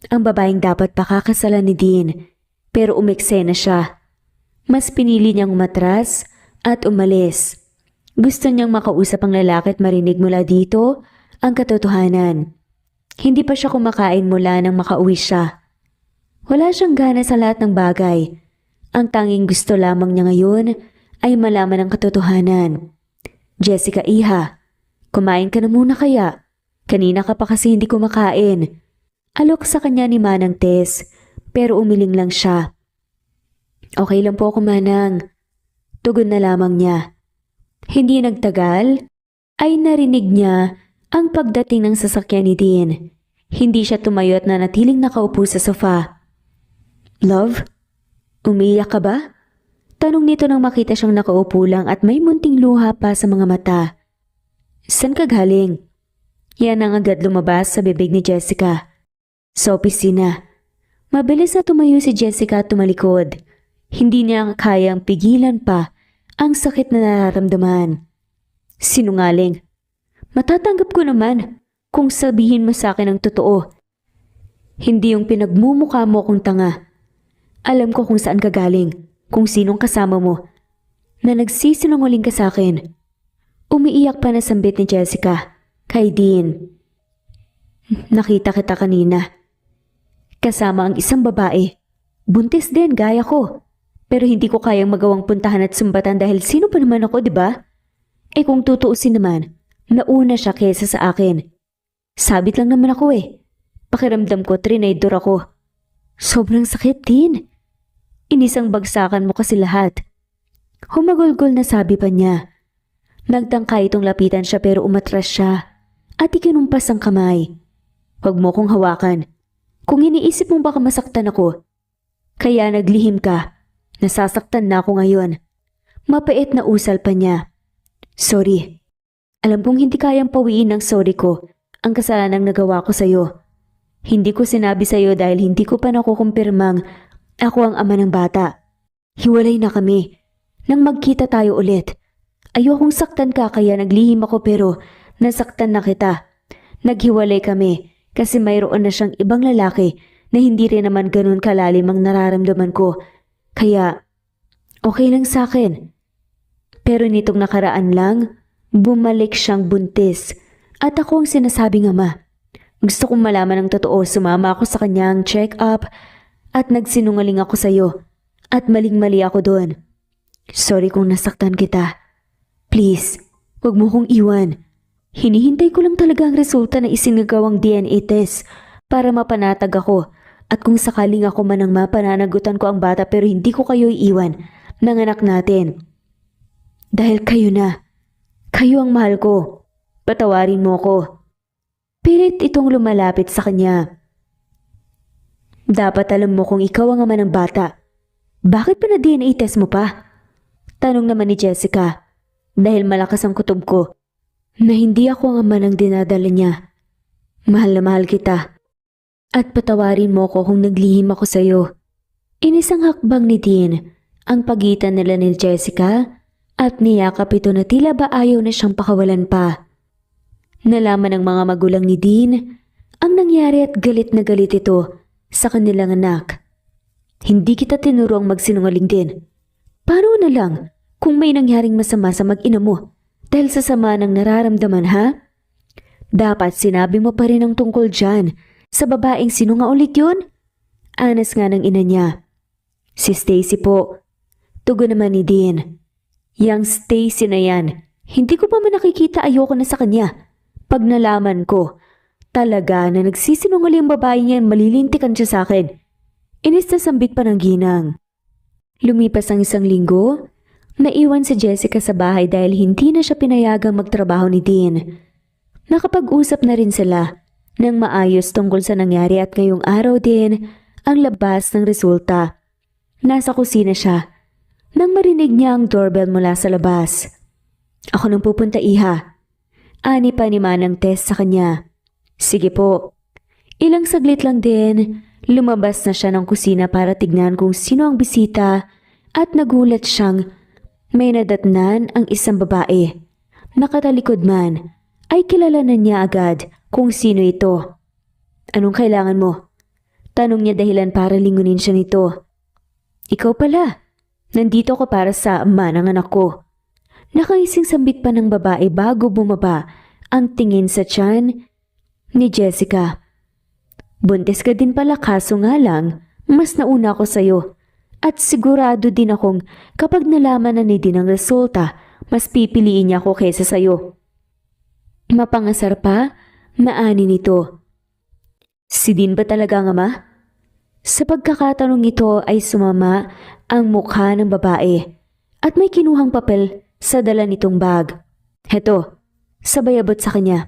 Ang babaeng dapat pakakasalan ni Dean pero umeksena siya. Mas pinili niyang umatras at umalis. Gusto niyang makausap ang lalaki at marinig mula dito ang katotohanan. Hindi pa siya kumakain mula nang makauwi siya. Wala siyang gana sa lahat ng bagay. Ang tanging gusto lamang niya ngayon ay malaman ang katotohanan. Jessica, iha, kumain ka na muna kaya? Kanina ka pa kasi hindi kumakain. Alok sa kanya ni Manang Tess, pero umiling lang siya. Okay lang po ako, Manang. Tugon na lamang niya. Hindi nagtagal, ay narinig niya ang pagdating ng sasakyan ni Dean. Hindi siya tumayo at nanatiling nakaupo sa sofa. Love, umiiyak ka ba? Tanong nito nang makita siyang nakaupo lang at may munting luha pa sa mga mata. San ka galing? Yan ang agad lumabas sa bibig ni Jessica. Sa opisina. Mabilis na tumayo si Jessica at tumalikod. Hindi niya kayang pigilan pa ang sakit na nararamdaman. Sinungaling. Matatanggap ko naman kung sabihin mo sa akin ang totoo. Hindi yung pinagmumukha mo kung tanga. Alam ko kung saan ka galing, kung sinong kasama mo, na nagsisinungaling ka sa akin. Umiiyak pa na sambit ni Jessica kay Dean. Nakita kita kanina. Kasama ang isang babae. Buntis din gaya ko. Pero hindi ko kayang magawang puntahan at sumbatan dahil sino pa naman ako, di ba? Eh kung tutuusin naman, nauna siya kesa sa akin. Sabit lang naman ako eh. Pakiramdam ko, trinidor ako. Sobrang sakit din. Inisang bagsakan mo kasi lahat. Humagulgol na sabi pa niya. Nagtangka itong lapitan siya pero umatras siya at ikinumpas ang kamay. Huwag mo kong hawakan. Kung iniisip mong baka masaktan ako, kaya naglihim ka. Nasasaktan na ako ngayon. Mapait na usal pa niya. Sorry. Alam kong hindi kayang pawiin ng sorry ko ang kasalanang nagawa ko sa'yo. Hindi ko sinabi sa'yo dahil hindi ko pa nakukumpirmang ako ang ama ng bata. Hiwalay na kami. Nang magkita tayo ulit. Ayokong saktan ka kaya naglihim ako pero nasaktan na kita. Naghiwalay kami kasi mayroon na siyang ibang lalaki na hindi rin naman ganun kalalim ang nararamdaman ko. Kaya, okay lang sa akin. Pero nitong nakaraan lang, bumalik siyang buntis at ako ang sinasabing ama. Gusto kong malaman ang totoo, sumama ako sa kanyang check-up at nagsinungaling ako sa'yo at maling-mali ako doon. Sorry kung nasaktan kita. Please, huwag mo kong iwan. Hinihintay ko lang talaga ang resulta na isinagawang DNA test para mapanatag ako. At kung sakaling ako man ang mapananagutan ko ang bata pero hindi ko kayo iiwan ng anak natin. Dahil kayo na. Kayo ang mahal ko. Patawarin mo ko. Pilit itong lumalapit sa kanya. Dapat alam mo kung ikaw ang ama ng bata. Bakit pa na DNA test mo pa? Tanong naman ni Jessica. Dahil malakas ang kutob ko na hindi ako ang ama ng dinadala niya. Mahal na mahal kita. At patawarin mo ko kung naglihim ako sa'yo. Inisang hakbang ni Dean ang pagitan nila ni Jessica at niyakap ito na tila ba ayaw na siyang pakawalan pa. Nalaman ng mga magulang ni Dean ang nangyari at galit na galit ito sa kanilang anak. Hindi kita tinuruang magsinungaling din. Paano na lang kung may nangyaring masama sa mag-ina mo dahil sa sama ng nararamdaman, ha? Dapat sinabi mo pa rin ang tungkol dyan. Sa babaeng sino nga ulit yun? Anas nga ng ina niya. Si Stacy po. Tugon naman ni Dean. Yang Stacy na yan, hindi ko pa man nakikita ayoko na sa kanya. Pag nalaman ko, talaga na nagsisinungaling ang babae niyan, malilintikan siya sa akin. Inis na sambit pa ng ginang. Lumipas ang 1 linggo, naiwan si Jessica sa bahay dahil hindi na siya pinayagang magtrabaho ni Dean. Nakapag-usap na rin sila ng maayos tungkol sa nangyari at ngayong araw din ang labas ng resulta. Nasa kusina siya nang marinig niya ang doorbell mula sa labas. Ako nang pupunta, iha. Ani pa ni Manang Tess sa kanya. Sige po. Ilang saglit lang din, lumabas na siya ng kusina para tignan kung sino ang bisita at nagulat siyang may nadatnan ang isang babae. Nakatalikod man, ay kilala na niya agad kung sino ito. Anong kailangan mo? Tanong niya dahilan para lingunin siya nito. Ikaw pala. Nandito ko para sa ama ng anak ko. Nakaising sambit pa ng babae bago bumaba ang tingin sa tiyan ni Jessica. Buntis ka din pala kaso nga lang, mas nauna ako sa'yo. At sigurado din akong kapag nalaman na ni Dean ang resulta, mas pipiliin niya ako kaysa sa'yo. Mapangasar pa, maani nito. Si Dean ba talaga ang ama? Sa pagkakatanong ito ay sumama ang mukha ng babae at may kinuhang papel sa dala nitong bag. Heto, sabay abot sa kanya.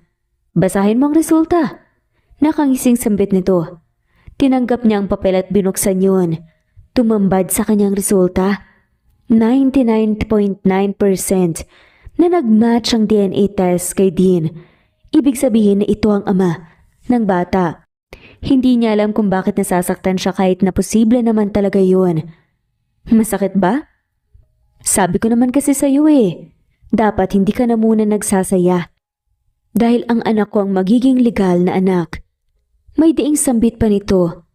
Basahin mo ang resulta. Nakangising sambit nito. Tinanggap niya ang papel at binuksan yun. Tumambad sa kanyang resulta. 99.9% na nagmatch ang DNA test kay Dean. Ibig sabihin na ito ang ama ng bata. Hindi niya alam kung bakit nasasaktan siya kahit na posible naman talaga yun. Masakit ba? Sabi ko naman kasi sa'yo dapat hindi ka na muna nagsasaya. Dahil ang anak ko ang magiging legal na anak. May diing sambit pa nito.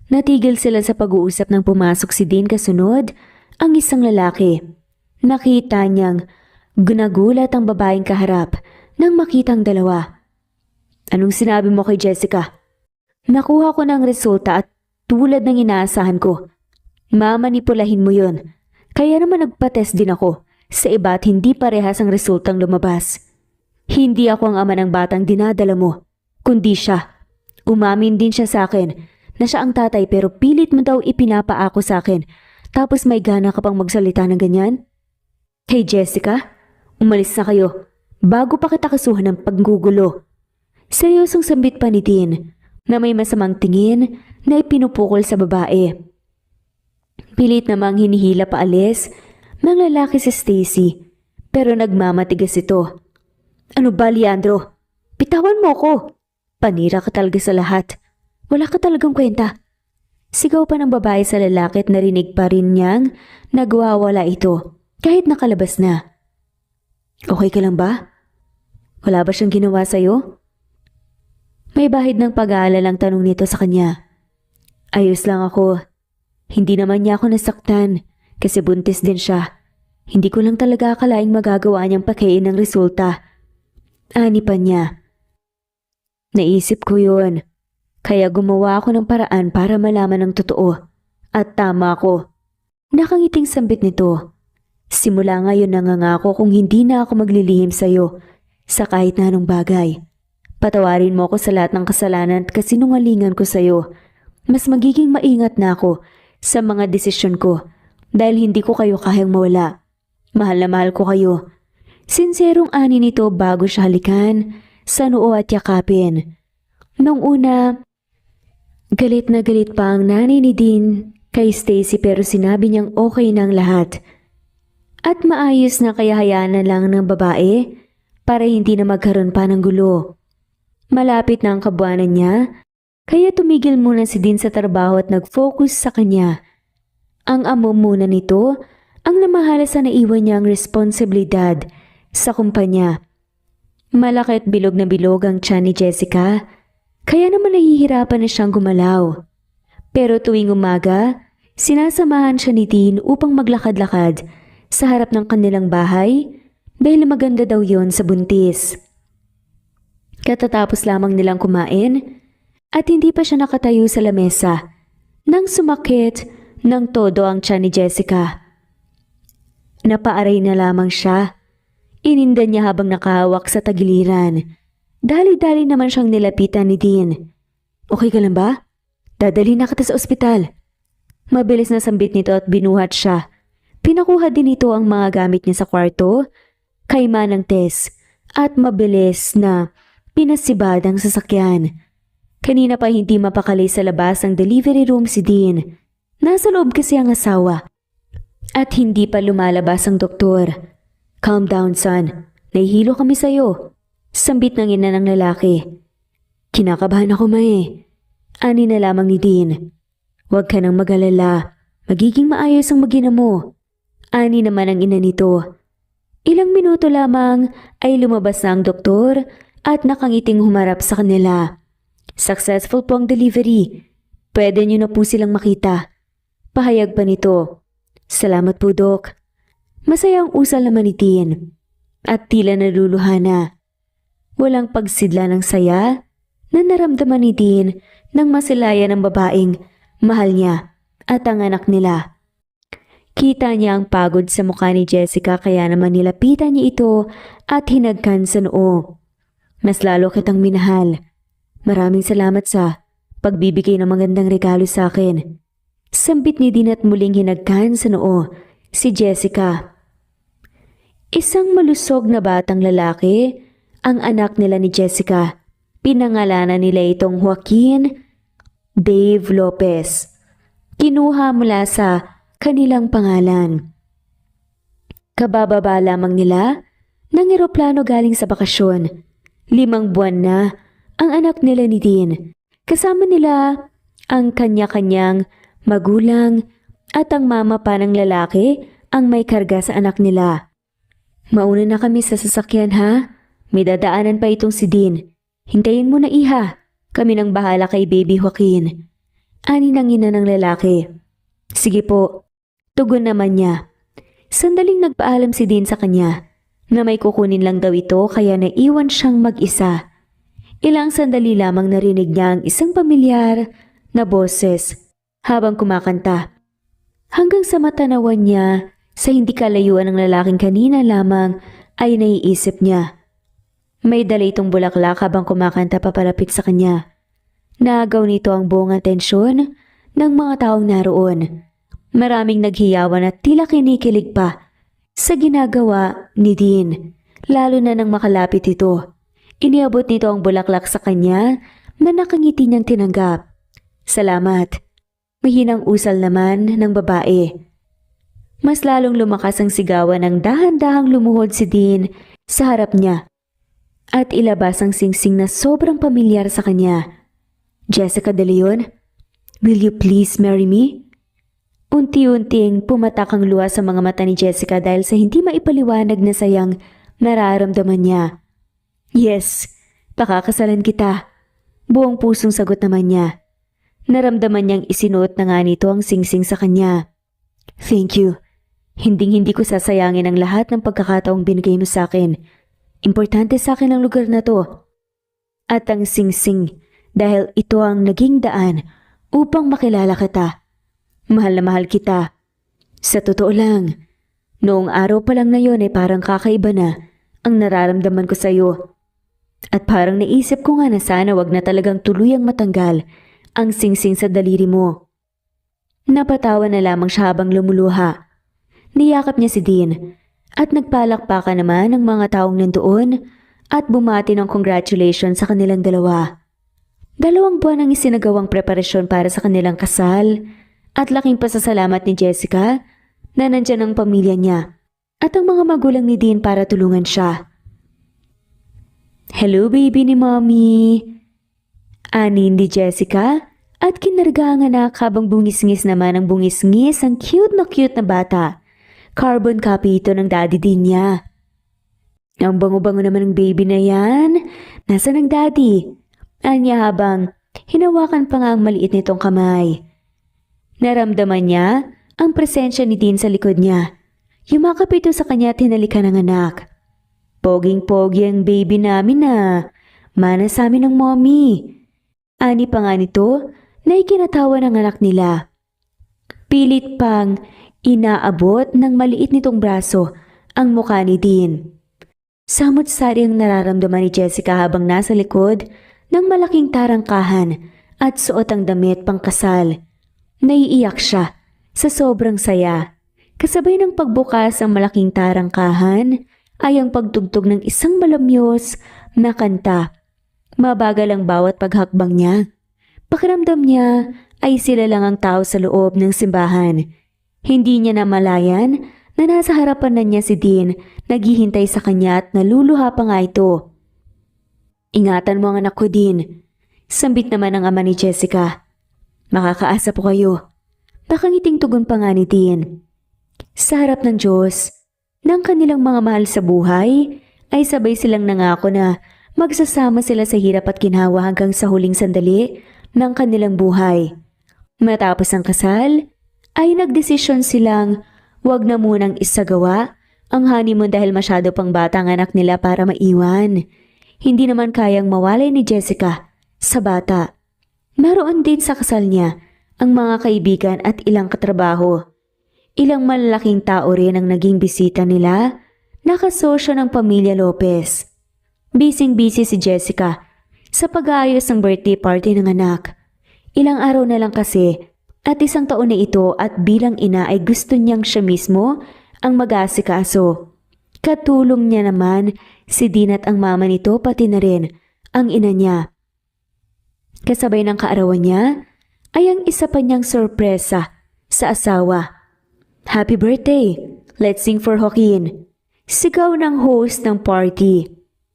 Natigil sila sa pag-uusap nang pumasok si Dean kasunod ang isang lalaki. Nakita niyang gunagulat ang babaeng kaharap nang makita ang dalawa. Anong sinabi mo kay Jessica? Nakuha ko ng resulta at tulad ng inaasahan ko. Mamanipulahin mo yun. Kaya naman nagpa-test din ako sa iba at hindi parehas ang resultang lumabas. Hindi ako ang ama ng batang dinadala mo, kundi siya. Umamin din siya sa akin na siya ang tatay pero pilit mo daw ipinapaako sa akin tapos may gana ka pang magsalita ng ganyan? Hey Jessica, umalis na kayo bago pa kita kasuhan ng paggugulo. Seryosong sambit pa ni Dean na may masamang tingin na ipinupukol sa babae. Pilit namang hinihila pa alis ng lalaki si Stacy pero nagmamatigas ito. Ano ba, Leandro? Bitawan mo ko. Panira ka talaga sa lahat. Wala ka talagang kwenta. Sigaw pa ng babae sa lalaki at narinig pa rin niyang nagwawala ito kahit nakalabas na. Okay ka lang ba? Wala ba siyang ginawa sa'yo? May bahid ng pag-aalalang tanong nito sa kanya. Ayos lang ako. Hindi naman niya ako nasaktan kasi buntis din siya. Hindi ko lang talaga akalaing magagawa niyang pakain ng resulta. Ani pa niya. Naisip ko yun. Kaya gumawa ako ng paraan para malaman ang totoo. At tama ako. Nakangiting sambit nito. Simula ngayon nangangako kung hindi na ako maglilihim sa'yo sa kahit na anong bagay. Patawarin mo ako sa lahat ng kasalanan at kasinungalingan ko sa'yo. Mas magiging maingat na ako sa mga desisyon ko dahil hindi ko kayo kayang mawala. Mahal na mahal ko kayo. Sinserong ani nito bago siya halikan sa noo at yakapin. Nung una, galit na galit pa ang nanay ni Dean kay Stacy pero sinabi niyang okay na ang lahat. At maayos na kaya hayaan na lang ng babae para hindi na magkaroon pa ng gulo. Malapit na ang kabuanan niya, kaya tumigil muna si Dean sa trabaho at nag-focus sa kanya. Ang amo muna nito ang namahala sa naiwan niyang responsibilidad sa kumpanya. Malaki at bilog na bilog ang tiyan ni Jessica, kaya naman nahihirapan na siyang gumalaw. Pero tuwing umaga, sinasamahan siya ni Dean upang maglakad-lakad sa harap ng kanilang bahay dahil maganda daw yon sa buntis. Katatapos lamang nilang kumain at hindi pa siya nakatayo sa lamesa nang sumakit ng todo ang tiyan ni Jessica. Napaaray na lamang siya. Ininda niya habang nakahawak sa tagiliran. Dali-dali naman siyang nilapitan ni Dean. Okay ka lang ba? Dadalhin na kita sa ospital. Mabilis na sambit nito at binuhat siya. Pinakuha din ito ang mga gamit niya sa kwarto, kay Manang Tess, at mabilis na pinasibad ang sasakyan. Kanina pa hindi mapakali sa labas ng delivery room si Dean. Nasa loob kasi ang asawa. At hindi pa lumalabas ang doktor. Calm down, son. Nahihilo kami sa'yo. Sambit ng ina ng lalaki. Kinakabahan ako, Mae. Ani na lamang ni Dean. Huwag ka nang mag-alala. Magiging maayos ang mag-ina mo. Ani naman ang ina nito. Ilang minuto lamang ay lumabas na ang doktor at nakangiting humarap sa kanila. Successful po ang delivery. Pwede niyo na po silang makita. Pahayag pa nito. Salamat po, Dok. Masayang usal naman ni Dean. At tila naluluha na. Walang pagsidla ng saya na naramdaman ni Dean nang masilaya ng babaeng mahal niya at ang anak nila. Kita niya ang pagod sa mukha ni Jessica kaya naman nilapitan niya ito at hinagkan sa noo. Mas lalo kitang minahal. Maraming salamat sa pagbibigay ng magandang regalo sa akin. Sambit ni Dean at muling hinagkan sa noo si Jessica. Isang malusog na batang lalaki, ang anak nila ni Jessica. Pinangalanan nila itong Joaquin Dave Lopez. Kinuha mula sa kanilang pangalan. Kabababa lamang nila ng eroplano galing sa bakasyon. 5 buwan na ang anak nila ni Dean. Kasama nila ang kanya-kanyang magulang at ang mama pa ng lalaki ang may karga sa anak nila. Mauna na kami sa sasakyan ha. May dadaanan pa itong si Dean. Hintayin mo na iha. Kami nang bahala kay baby Joaquin. Ani ng ina ng lalaki. Sige po. Tugon naman niya. Sandaling nagpaalam si Dean sa kanya na may kukunin lang daw ito kaya naiwan siyang mag-isa. Ilang sandali lamang narinig niya ang isang pamilyar na boses habang kumakanta. Hanggang sa matanawan niya sa hindi kalayuan ng lalaking kanina lamang ay naiisip niya. May dala itong bulaklak habang kumakanta papalapit sa kanya. Naagaw nito ang buong atensyon ng mga taong naroon. Maraming naghiyawan at tila kinikilig pa sa ginagawa ni Dean, lalo na nang makalapit ito. Iniabot nito ang bulaklak sa kanya na nakangiti niyang tinanggap. Salamat. Mahinang usal naman ng babae. Mas lalong lumakas ang sigawan ng dahan-dahang lumuhod si Dean sa harap niya at ilabas ang singsing na sobrang pamilyar sa kanya. Jessica De Leon, will you please marry me? Unti-unting pumatak ang luha sa mga mata ni Jessica dahil sa hindi maipaliwanag na sayang nararamdaman niya. Yes, pakakasalan kita. Buong pusong sagot naman niya. Naramdaman niyang isinuot na nga nito ang singsing sa kanya. Thank you. Hinding-hindi ko sasayangin ang lahat ng pagkakataong binigay mo sa akin. Importante sa akin ang lugar na to. At ang singsing dahil ito ang naging daan upang makilala kita. Mahal na mahal kita. Sa totoo lang, noong araw pa lang na yon ay parang kakaiba na ang nararamdaman ko sa iyo. At parang naisip ko nga na sana wag na talagang tuluyang matanggal ang singsing sa daliri mo. Napatawa na lamang siya habang lumuluha. Niyakap niya si Dean at nagpalakpakan naman ng mga taong nandoon at bumati ng congratulations sa kanilang dalawa. 2 buwan ang isinagawang preparasyon para sa kanilang kasal at laking pasasalamat ni Jessica na nandyan ang pamilya niya at ang mga magulang ni Dean para tulungan siya. Hello baby ni Mommy! Ani ni Jessica at kinarga ang anak habang bungis-ngis naman ang bungis-ngis ang cute na bata. Carbon copy ito ng daddy din niya. Ang bango-bango naman ng baby na yan. Nasaan ang daddy? Anya habang hinawakan pa nga ang maliit nitong kamay. Naramdaman niya ang presensya ni Dean sa likod niya. Yumakap ito sa kanya at hinalikan ng anak. Poging-pogi ang baby namin na. Mana sa amin ng mommy. Ani pa nga nito na ikinatawa ng anak nila. Pilit pang inaabot ng maliit nitong braso ang mukha ni Dean. Samot-sari ang nararamdaman ni Jessica habang nasa likod ng malaking tarangkahan at suot ang damit pangkasal. Naiiyak siya sa sobrang saya. Kasabay ng pagbukas ng malaking tarangkahan ay ang pagtugtog ng isang malamyos na kanta. Mabagal ang bawat paghakbang niya. Pakiramdam niya ay sila lang ang tao sa loob ng simbahan. Hindi niya namalayan na nasa harapan na niya si Dean, naghihintay sa kanya at naluluha pa nga ito. Ingatan mo ang anak ko, Dean. Sambit naman ang ama ni Jessica. Makakaasa po kayo. Nakangiting tugon pa nga ni Dean. Sa harap ng Diyos, ng kanilang mga mahal sa buhay, ay sabay silang nangako na magsasama sila sa hirap at ginhawa hanggang sa huling sandali ng kanilang buhay. Matapos ang kasal, ay nagdesisyon silang wag na munang isagawa ang honeymoon dahil masyado pang bata ang anak nila para maiwan. Hindi naman kayang mawalay ni Jessica sa bata. Naroon din sa kasal niya ang mga kaibigan at ilang katrabaho. Ilang malalaking tao rin ang naging bisita nila, nakasosyo ng pamilya Lopez. Bising-busy si Jessica sa pag-aayos ng birthday party ng anak. Ilang araw na lang kasi at isang taon na ito at bilang ina ay gusto niyang siya mismo ang mag-aasikaso. Katulong niya naman si Dean at ang mama nito pati na rin ang ina niya. Kasabay ng kaarawan niya ay ang isa pa niyang sorpresa sa asawa. Happy birthday! Let's sing for Joaquin! Sigaw ng host ng party.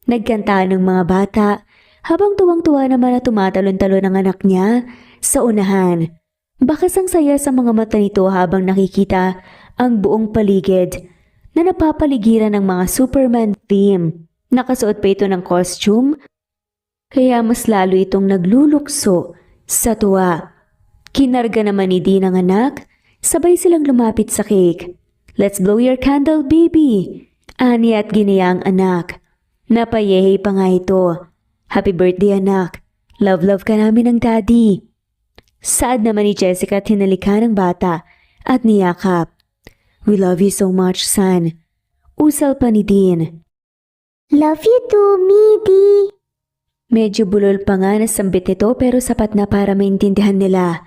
Nagkanta ng mga bata habang tuwang-tuwa naman na tumatalon-talon ang anak niya sa unahan. Bakas ang saya sa mga mata nito habang nakikita ang buong paligid na napapaligiran ng mga Superman theme. Nakasuot pa ito ng costume, kaya mas lalo itong naglulukso sa tuwa. Kinarga naman ni Dean ang anak, sabay silang lumapit sa cake. Let's blow your candle, baby! Ani at ginaya ang anak. Napayehe pa nga ito. Happy birthday, anak! Love ka namin ng daddy! Saad naman ni Jessica at hinalikan ng bata at niyakap. We love you so much, son. Usal pa ni Dean. Love you too, Midi. Medyo bulol pa nga na sambit nito pero sapat na para maintindihan nila.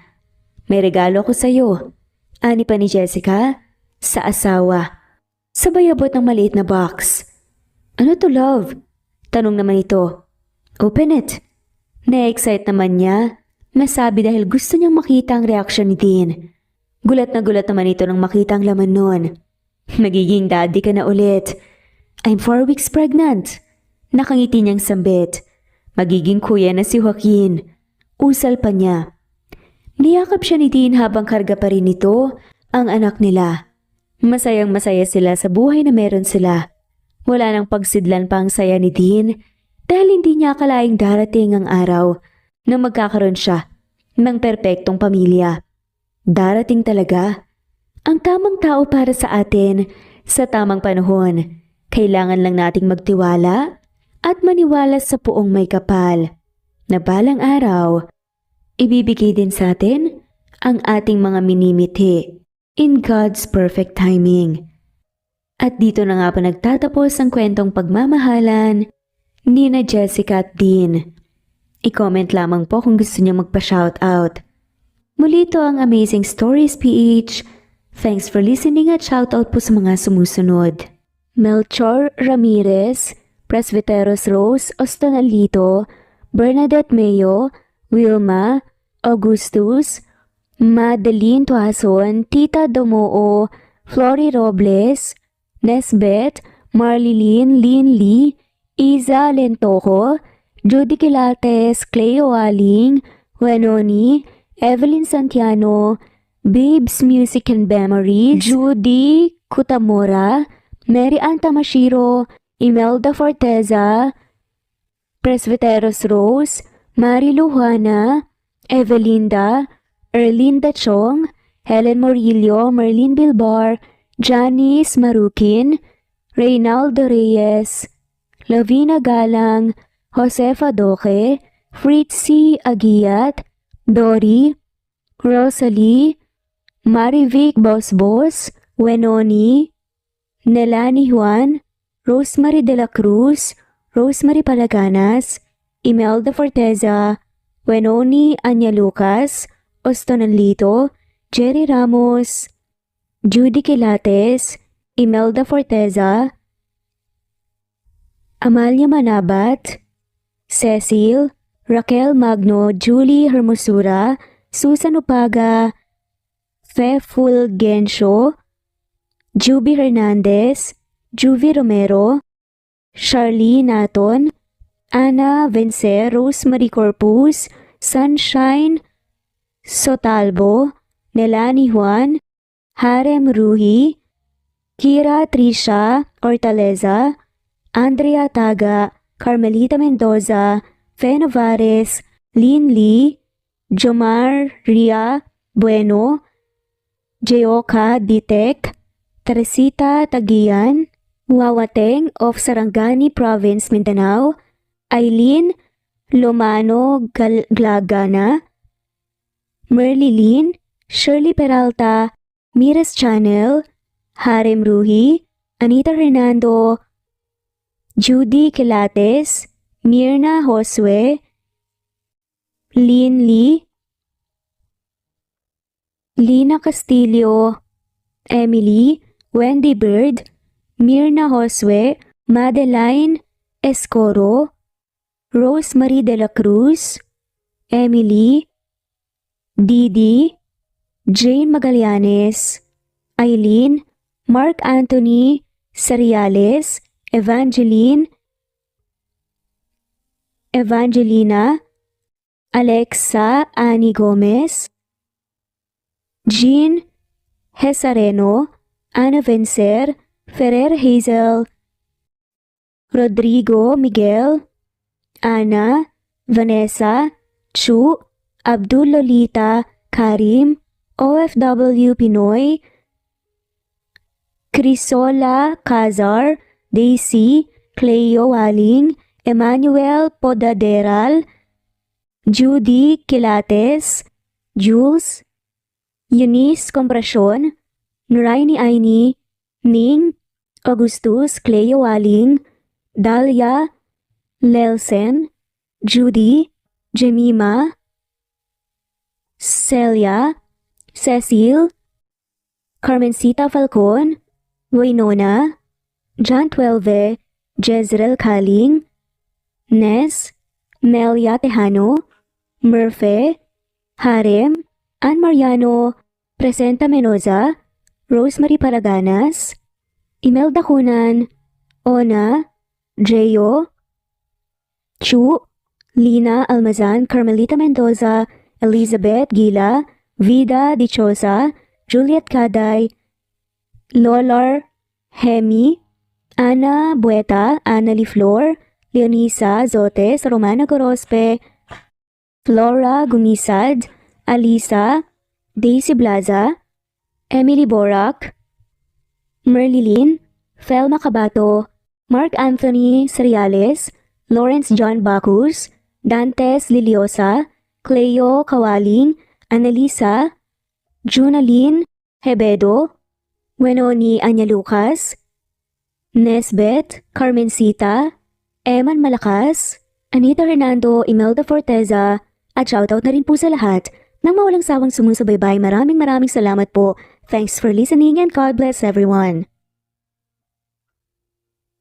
May regalo ko sa'yo. Ani pa ni Jessica sa asawa. Sabay abot ng maliit na box. Ano to, love? Tanong naman ito. Open it. Na-excite naman niya. Nasabi dahil gusto niyang makita ang reaksyon ni Dean. Gulat na gulat naman ito nang makita ang laman nun. Magiging daddy ka na ulit. I'm 4 weeks pregnant. Nakangiti niyang sambit. Magiging kuya na si Joaquin. Usal pa niya. Niyakap siya ni Dean habang karga pa rin nito ang anak nila. Masayang masaya sila sa buhay na meron sila. Wala nang pagsidlan pa ang saya ni Dean dahil hindi niya akalaing darating ang araw na magkakaroon siya ng perpektong pamilya. Darating talaga. Ang tamang tao para sa atin sa tamang panahon. Kailangan lang nating magtiwala at maniwala sa puong may kapal. Na balang araw, ibibigay din sa atin ang ating mga minimithi in God's perfect timing. At dito na nga pa nagtatapos ang kwentong pagmamahalan ni na Jessica at Dean. I-comment lamang po kung gusto niyo magpa-shoutout. Muli ito ang Amazing Stories PH. Thanks for listening at shoutout po sa mga sumusunod. Melchor Ramirez, Presbyteros Rose Ostonalito, Bernadette Mayo, Wilma, Augustus, Madeline Tuason, Tita Domoo, Flory Robles, Nesbeth, Marlilyn Lin Lee, Iza Lentojo, Judy Quilates, Cleo Aling, Wenoni, Evelyn Santiano, Babes Music and Memories, Judy Kutamora, Mary Ann Tamashiro, Imelda Forteza, Presbyteros Rose, Marilu Juana, Evelinda, Erlinda Chong, Helen Morillo, Merlin Bilbar, Janice Marukin, Reynaldo Reyes, Lavina Galang, Josefa Doque, Fritzy Agiat, Dory, Rosalie, Marivic Bosbos, Wenoni, Nelani Juan, Rosemary de la Cruz, Rosemary Palaganas, Imelda Forteza, Wenoni Anya Lucas, Ostonalito, Jerry Ramos, Judy Quilates, Imelda Forteza, Amalia Manabat, Cecil, Raquel Magno, Julie Hermosura, Susan Upaga, Fe Fulgencio, Juby Hernandez, Juvie Romero, Charlene Naton, Ana Vencer, Rosemary Corpus, Sunshine Sotalbo, Nelani Juan, Harem Ruhi, Kira Trisha Hortaleza, Andrea Taga, Carmelita Mendoza, Fe Novares, Lynn Lee, Jomar Ria Bueno, Jeoka Ditek, Teresita Tagian, Wawateng of Sarangani Province, Mindanao, Eileen Lomano Glagana, Merlilyn, Shirley Peralta, Miras Channel, Harem Ruhi, Anita Hernando, Judy Quilates, Mirna Josue, Lynn Lee, Lina Castillo, Emily, Wendy Bird, Mirna Josue, Madeline Escoro, Rosemary de la Cruz, Emily, Didi, Jane Magallanes, Eileen, Mark Anthony Seriales, Evangelina, Alexa Annie Gomez, Jean Hesareno, Ana Vencer, Ferrer Hazel, Rodrigo Miguel, Ana, Vanessa, Chu, Abdul Lolita, Karim, OFW Pinoy, Crisola Cazar, Daisy, Cleo Waling, Emmanuel Podaderal, Judy Quilates, Jules, Eunice Comprasyon, Noraini Aini, Ning, Augustus Cleo Waling, Dahlia Lelsen, Judy, Jemima, Celia, Cecil, Carmencita Falcon, Waynona, John Twelve, Jezreel Kaling, Nes, Melia Tejano, Murphy, Harem, Ann Mariano, Presenta Menoza, Rosemary Paraganas, Imelda Kunan, Ona, Jeyo, Chu, Lina Almazan, Carmelita Mendoza, Elizabeth Gila, Vida Dichosa, Juliet Caday, Lolar Hemi, Ana Bueta, Annalie Flor, Leonisa Zotes, Romana Gorospe, Flora Gumisad, Alisa, Daisy Blaza, Emily Borak, Merlilyn, Felma Cabato, Mark Anthony Seriales, Lawrence John Bacus, Dantes Liliosa, Cleo Kawaling, Annalisa, Junaline Hebedo, Wenoni Anya Lucas, Nesbeth Carmencita, Eman Malakas, Anita Hernando, Imelda Forteza, at shoutout na rin po sa lahat ng mawalang sawang sumusubaybay. Maraming salamat po. Thanks for listening and God bless everyone.